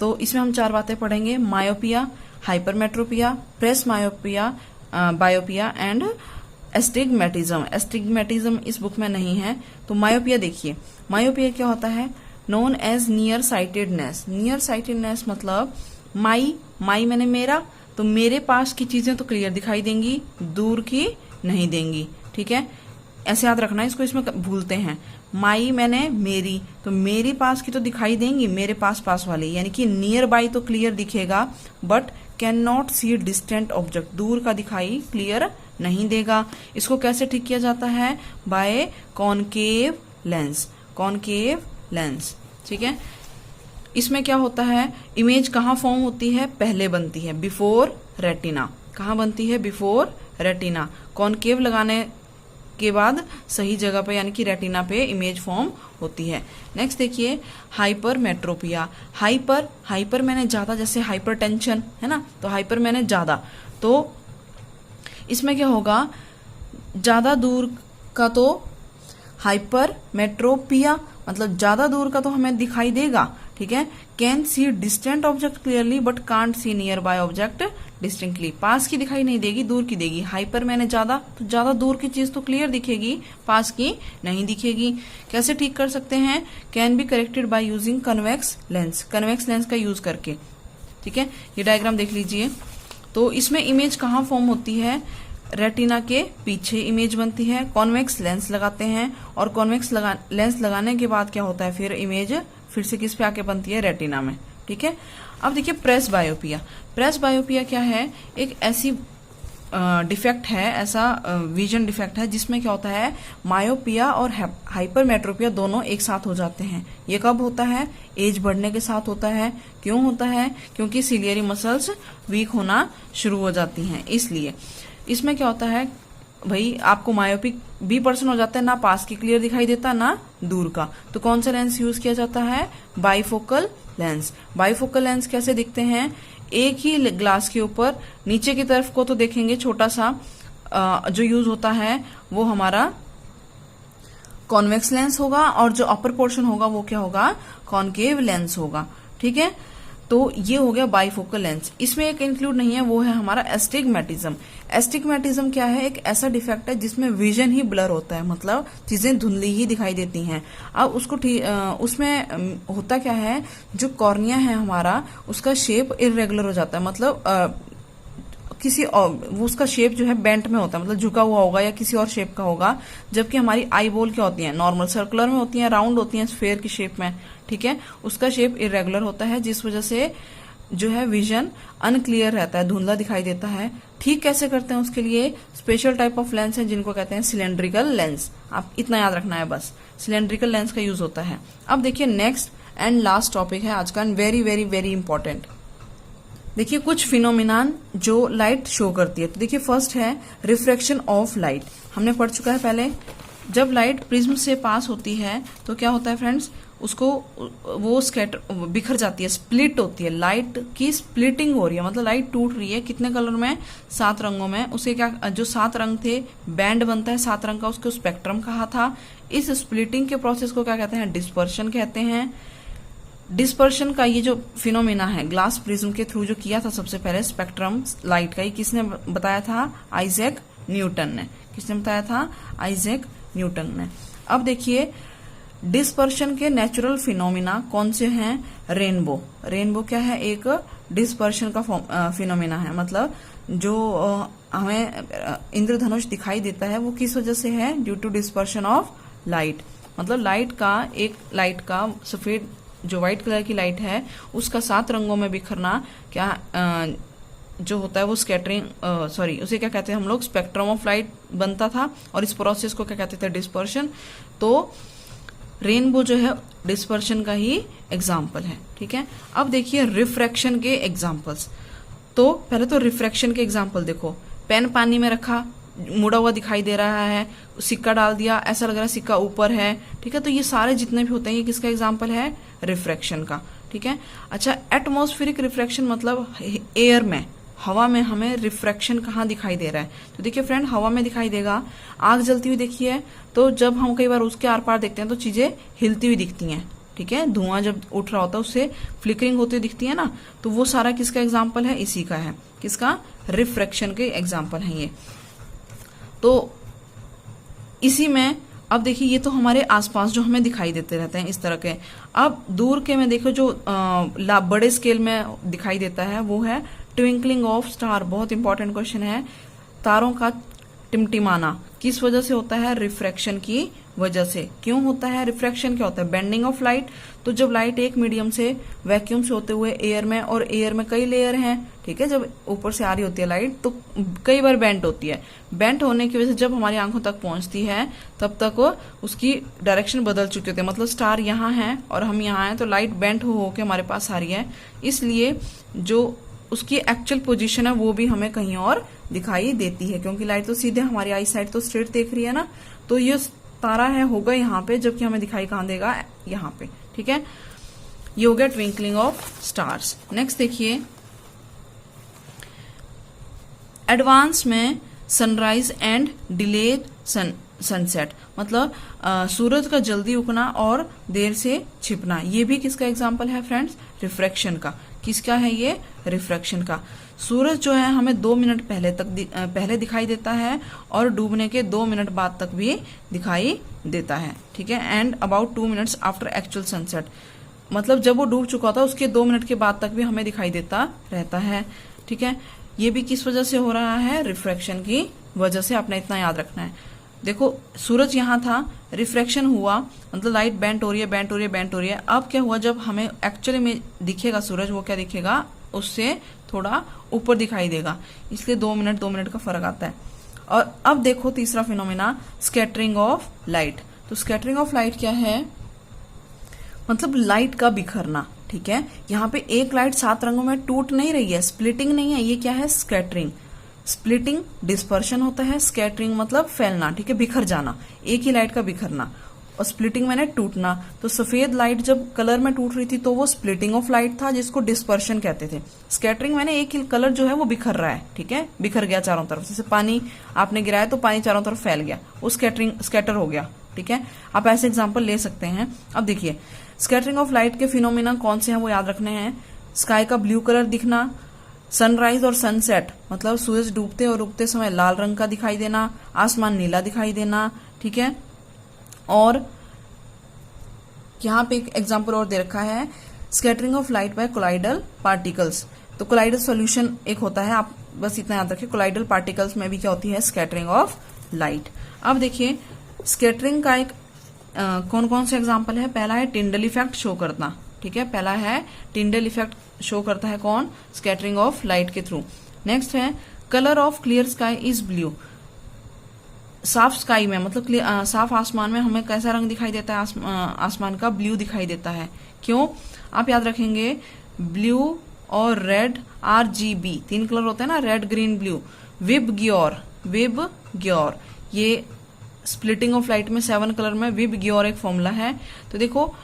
तो इसमें हम 4 बातें पढ़ेंगे, मायोपिया, हाइपरमेट्रोपिया, प्रेस मायोपिया, बायोपिया एंड एस्टिग्मेटिज्म। एस्टिग्मेटिज्म इस बुक में नहीं है। तो मायोपिया देखिए, मायोपिया क्या होता है, known as near sightedness. Near sightedness मतलब माई मैंने मेरा, तो मेरे पास की चीजें तो क्लियर दिखाई देंगी, दूर की नहीं देंगी। ठीक है, ऐसे याद रखना, इसको इसमें भूलते हैं। माई मैंने मेरी, तो मेरी पास की तो दिखाई देंगी, मेरे पास वाली, यानी कि नियर बाई तो क्लियर दिखेगा, but can not C distant object, दूर का दिखाई क्लियर नहीं देगा। इसको कैसे ठीक किया जाता है, by concave lens. Concave lens, ठीक है। इसमें क्या होता है, इमेज कहाँ फॉर्म होती है, पहले बनती है, बिफोर रेटिना। कहाँ बनती है, बिफोर रेटिना। कॉनकेव लगाने के बाद सही जगह पे यानी कि रेटिना पे इमेज फॉर्म होती है। नेक्स्ट देखिए हाइपरमेट्रोपिया। हाइपर मैंने ज़्यादा, जैसे हाइपरटेंशन है ना, तो हाइपर मैंने ज़्यादा, तो इसमें क्या होगा, ज़्यादा दूर का तो हाइपरमेट्रोपिया, मतलब ज़्यादा दूर का तो हमें दिखाई देगा, ठीक है। Can see distant object clearly but can't see nearby object distinctly. पास की दिखाई नहीं देगी, दूर की देगी। हाइपर मैंने ज़्यादा, तो ज़्यादा दूर की चीज़ तो क्लियर दिखेगी, पास की नहीं दिखेगी। कैसे ठीक कर सकते हैं, can be corrected by using convex lens, convex lens का यूज करके, ठीक है। ये डायग्राम देख लीजिए। तो इसमें इमेज कहाँ फॉर्म होती है, रेटिना के पीछे इमेज बनती है, कॉन्वेक्स लेंस लगाते हैं, और कॉन्वेक्स लेंस लगाने के बाद क्या होता है, फिर इमेज फिर से किस पे आके बनती है, रेटिना में, ठीक है। अब देखिए प्रेस बायोपिया। प्रेस बायोपिया क्या है, एक ऐसी डिफेक्ट है, ऐसा विजन डिफेक्ट है जिसमें क्या होता है, मायोपिया और हाइपरमेट्रोपिया दोनों एक साथ हो जाते हैं। ये कब होता है, एज बढ़ने के साथ होता है। क्यों होता है, क्योंकि सिलियरी मसल्स वीक होना शुरू हो जाती हैं, इसलिए। इसमें क्या होता है भाई, आपको मायोपिक भी पर्सन हो जाता है, ना पास की क्लियर दिखाई देता ना दूर का, तो कौन सा लेंस यूज किया जाता है, बाइफोकल लेंस। बाइफोकल लेंस कैसे दिखते हैं, एक ही ग्लास के ऊपर नीचे की तरफ को तो देखेंगे छोटा सा, जो यूज होता है वो हमारा कॉन्वेक्स लेंस होगा, और जो अपर पोर्शन होगा वो क्या होगा, कॉनकेव लेंस होगा, ठीक है। तो ये हो गया बाइफोकल लेंस। इसमें एक इंक्लूड नहीं है, वो है हमारा एस्टिग्मेटिज्म। एस्टिग्मेटिज्म क्या है, एक ऐसा डिफेक्ट है जिसमें विजन ही ब्लर होता है, मतलब चीजें धुंधली ही दिखाई देती हैं। अब उसको उसमें होता क्या है, जो कॉर्निया है हमारा, उसका शेप इरेगुलर हो जाता है, मतलब किसी और वो उसका शेप जो है बेंट में होता है, मतलब झुका हुआ होगा या किसी और शेप का होगा। जबकि हमारी आई बॉल क्या होती है, नॉर्मल सर्कुलर में होती है, राउंड होती है, स्फेयर की शेप में, ठीक है। उसका शेप इरेगुलर होता है, जिस वजह से जो है विजन अनक्लियर रहता है, धुंधला दिखाई देता है। ठीक कैसे करते हैं, उसके लिए स्पेशल टाइप ऑफ लेंस है जिनको कहते हैं सिलेंड्रिकल लेंस। आप इतना याद रखना है बस, सिलेंड्रिकल लेंस का यूज होता है। अब देखिए नेक्स्ट एंड लास्ट टॉपिक है आज का, वेरी वेरी वेरी इंपॉर्टेंट। देखिए कुछ फिनोमिनान जो लाइट शो करती है। तो देखिए फर्स्ट है रिफ्रैक्शन ऑफ लाइट, हमने पढ़ चुका है पहले। जब लाइट प्रिज्म से पास होती है तो क्या होता है फ्रेंड्स, उसको वो स्कैटर बिखर जाती है, स्प्लिट होती है, लाइट की स्प्लिटिंग हो रही है, मतलब लाइट टूट रही है। कितने कलर में, 7 रंगों में। उसे क्या, जो 7 रंग थे, बैंड बनता है 7 रंग का, उसको स्पेक्ट्रम कहा था। इस स्प्लिटिंग के प्रोसेस को क्या कहते हैं, डिस्पर्शन कहते हैं। डिस्पर्शन का ये जो फिनोमिना है, ग्लास प्रिज्म के थ्रू जो किया था सबसे पहले स्पेक्ट्रम लाइट का, ये किसने बताया था, आइजैक न्यूटन ने। किसने बताया था, आइजैक न्यूटन ने। अब देखिए डिस्पर्शन के नेचुरल फिनोमिना कौन से हैं, रेनबो। रेनबो क्या है, एक डिस्पर्शन का फिनोमिना है, मतलब जो हमें इंद्रधनुष दिखाई देता है वो किस वजह से है, due to dispersion of light. मतलब लाइट का सफेद जो व्हाइट कलर की लाइट है उसका 7 रंगों में बिखरना क्या जो होता है वो स्कैटरिंग, उसे क्या कहते हैं हम लोग, स्पेक्ट्रम ऑफ लाइट बनता था, और इस प्रोसेस को क्या कहते थे, डिस्पर्शन। तो रेनबो जो है डिस्पर्शन का ही एग्जाम्पल है, ठीक है। अब देखिए रिफ्रैक्शन के एग्जाम्पल्स। तो पहले तो रिफ्रैक्शन के एग्जाम्पल देखो, पेन पानी में रखा, मुड़ा हुआ दिखाई दे रहा है, सिक्का डाल दिया, ऐसा लग रहा है सिक्का ऊपर है, ठीक है। तो ये सारे जितने भी होते हैं ये किसका एग्जाम्पल है, रिफ्रैक्शन का, ठीक है। अच्छा, एटमॉस्फेरिक रिफ्रैक्शन मतलब एयर में, हवा में हमें रिफ्रैक्शन कहाँ दिखाई दे रहा है। तो देखिए फ्रेंड, हवा में दिखाई देगा, आग जलती हुई देखिए, तो जब हम कई बार उसके आर पार देखते हैं तो चीजें हिलती हुई दिखती हैं, ठीक है। धुआं जब उठ रहा होता है उससे फ्लिकरिंग होती हुई दिखती है ना, तो वो सारा किसका एग्जाम्पल है, इसी का है, किसका, रिफ्रैक्शन के एग्जाम्पल है ये। तो इसी में अब देखिए ये तो हमारे आसपास जो हमें दिखाई देते रहते हैं इस तरह के। अब दूर के में देखो जो बड़े स्केल में दिखाई देता है वो है ट्विंकलिंग ऑफ स्टार। बहुत इंपॉर्टेंट क्वेश्चन है, तारों का टिमटिमाना किस वजह से होता है, रिफ्रैक्शन की वजह से। क्यों होता है रिफ्रैक्शन, क्या होता है, बेंडिंग ऑफ लाइट। तो जब लाइट एक मीडियम से वैक्यूम से होते हुए एयर में, और एयर में कई लेयर हैं, ठीक है, जब ऊपर से आ रही होती है लाइट तो कई बार बेंट होती है। बेंट होने की वजह से जब हमारी आंखों तक पहुंचती है तब तक उसकी डायरेक्शन बदल चुकी होती है, मतलब स्टार यहाँ है और हम यहाँ हैं, तो लाइट बेंट हो के हमारे पास आ रही है। इसलिए जो उसकी एक्चुअल पोजीशन है वो भी हमें कहीं और दिखाई देती है, क्योंकि लाइट तो सीधे हमारी आई साइड तो स्ट्रेट देख रही है ना, तो ये तारा है होगा यहाँ पे, जबकि हमें दिखाई कहाँ देगा, यहाँ पे। ठीक है, ये हो गया ट्विंकलिंग ऑफ स्टार्स। नेक्स्ट देखिए, एडवांस में सनराइज एंड डिलेड सनसेट, मतलब सूरज का जल्दी उगना और देर से छिपना। ये भी किसका एग्जाम्पल है फ्रेंड्स? रिफ्रैक्शन का। किसका है ये? रिफ्रैक्शन का। सूरज जो है हमें 2 मिनट पहले दिखाई देता है और डूबने के 2 मिनट बाद तक भी दिखाई देता है। ठीक है, and about 2 minutes after actual sunset, मतलब जब वो डूब चुका था उसके 2 मिनट के बाद तक भी हमें दिखाई देता रहता है। ठीक है, ये भी किस वजह से हो रहा है? रिफ्रैक्शन की वजह से। आपने इतना याद रखना है। देखो सूरज यहाँ था, रिफ्रैक्शन हुआ, मतलब लाइट बेंट हो रही है, बेंट हो रही है, बेंट हो रही है। अब क्या हुआ, जब हमें एक्चुअली में दिखेगा सूरज, वो क्या दिखेगा? उससे थोड़ा ऊपर दिखाई देगा, इसलिए 2 मिनट का फर्क आता है। और अब देखो तीसरा फिनोमेना, स्कैटरिंग ऑफ लाइट। तो स्कैटरिंग ऑफ लाइट क्या है? मतलब लाइट का बिखरना। ठीक है, यहाँ पे एक लाइट 7 रंगों में टूट नहीं रही है, स्प्लिटिंग नहीं है, ये क्या है? स्कैटरिंग। स्प्लिटिंग डिस्पर्शन होता है, स्कैटरिंग मतलब फैलना। ठीक है, बिखर जाना, एक ही लाइट का बिखरना, और स्प्लिटिंग मैंने टूटना। तो सफेद लाइट जब कलर में टूट रही थी तो वो स्प्लिटिंग ऑफ लाइट था, जिसको डिस्पर्शन कहते थे। स्कैटरिंग मैंने एक ही कलर जो है वो बिखर रहा है। ठीक है, बिखर गया चारों तरफ, जैसे पानी आपने गिराया तो पानी चारों तरफ फैल गया, वो स्कैटर हो गया। ठीक है, आप ऐसे एग्जाम्पल ले सकते हैं। अब देखिए, स्कैटरिंग ऑफ लाइट के फिनोमिना कौन से हैं वो याद रखने हैं। स्काई का ब्लू कलर दिखना, सनराइज और सनसेट मतलब सूरज डूबते और उगते समय लाल रंग का दिखाई देना, आसमान नीला दिखाई देना। ठीक है, और यहाँ पे एक एग्जाम्पल और दे रखा है, scattering of light by colloidal particles. तो कोलाइडल सॉल्यूशन एक होता है, आप बस इतना याद रखिए, कोलाइडल पार्टिकल्स में भी क्या होती है? Scattering of light. अब देखिए स्कैटरिंग का एक कौन कौन से एग्जाम्पल है। पहला है टिंडल इफेक्ट शो करना। ठीक है, पहला है टिंडल इफेक्ट शो करता है कौन? स्कैटरिंग ऑफ लाइट के थ्रू। नेक्स्ट है colour of clear sky is blue. साफ स्काई में मतलब साफ आसमान में हमें कैसा रंग दिखाई देता है? आसमान का ब्लू दिखाई देता है। क्यों? आप याद रखेंगे, ब्लू और रेड RGB 3 कलर होते हैं ना, रेड ग्रीन ब्लू। विब ग्योर, ये स्प्लिटिंग ऑफ लाइट में 7 कलर में विब ग्योर एक फॉर्मूला है। तो देखो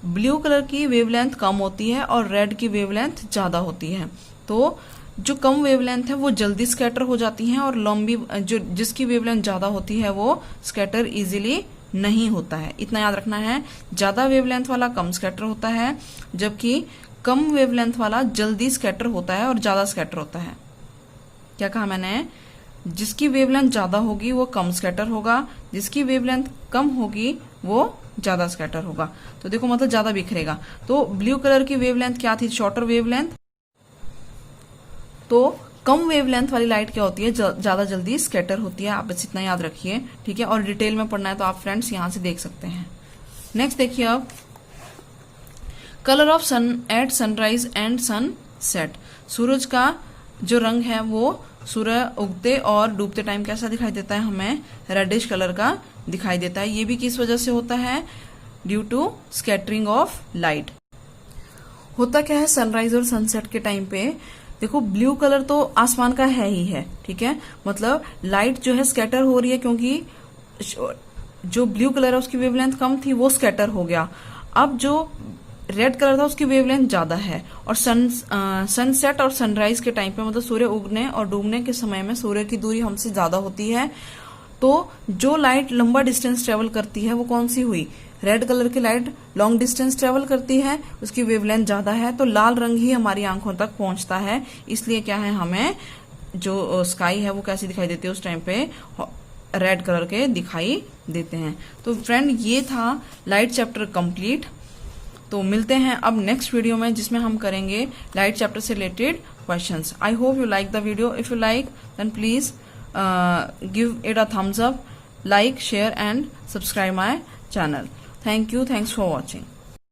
ब्लू कलर की वेवलेंथ कम होती है और रेड की वेवलेंथ ज्यादा होती है। तो जो कम वेवलेंथ है वो जल्दी स्कैटर हो जाती हैं, और लंबी जो जिसकी वेवलेंथ ज्यादा होती है वो स्कैटर इजीली नहीं होता है। इतना याद रखना है, ज्यादा वेवलेंथ वाला कम स्कैटर होता है, जबकि कम वेवलेंथ वाला जल्दी स्कैटर होता है और ज्यादा स्कैटर होता है। क्या कहा मैंने? जिसकी वेवलेंथ ज्यादा होगी वो कम स्कैटर होगा, जिसकी वेवलेंथ कम होगी वो ज्यादा स्कैटर होगा। तो देखो मतलब ज्यादा बिखरेगा। तो ब्लू कलर की वेवलेंथ क्या थी? Shorter wavelength. तो कम वेवलेंथ वाली लाइट क्या होती है? ज्यादा जल्दी स्कैटर होती है। आप बस इतना याद रखिए। ठीक है, और डिटेल में पढ़ना है तो आप फ्रेंड्स यहां से देख सकते हैं। नेक्स्ट देखिए, अब colour of sun at sunrise and sunset. सूरज का जो रंग है वो सूर्य उगते और डूबते टाइम कैसा दिखाई देता है? हमें रेडिश कलर का दिखाई देता है। ये भी किस वजह से होता है? Due to scattering of light. होता क्या है सनराइज और सनसेट के टाइम पे? देखो ब्लू कलर तो आसमान का है ही है। ठीक है, मतलब लाइट जो है स्कैटर हो रही है, क्योंकि जो ब्लू कलर है उसकी वेवलेंथ कम थी, वो स्कैटर हो गया। अब जो रेड कलर था उसकी वेवलेंथ ज्यादा है, और सनसेट और सनराइज के टाइम पे मतलब सूर्य उगने और डूबने के समय में सूर्य की दूरी हमसे ज्यादा होती है। तो जो लाइट लंबा डिस्टेंस ट्रेवल करती है वो कौन सी हुई? रेड कलर की लाइट लॉन्ग डिस्टेंस ट्रेवल करती है, उसकी वेवलेंथ ज्यादा है, तो लाल रंग ही हमारी आंखों तक पहुंचता है। इसलिए क्या है, हमें जो स्काई है वो कैसी दिखाई देती है उस टाइम पे? रेड कलर के दिखाई देते हैं। तो फ्रेंड ये था लाइट चैप्टर कंप्लीट। तो मिलते हैं अब नेक्स्ट वीडियो में, जिसमें हम करेंगे लाइट चैप्टर से related questions. I hope you like the video. If you like then please give it a thumbs up, like, share and subscribe my channel. Thank you. Thanks for watching.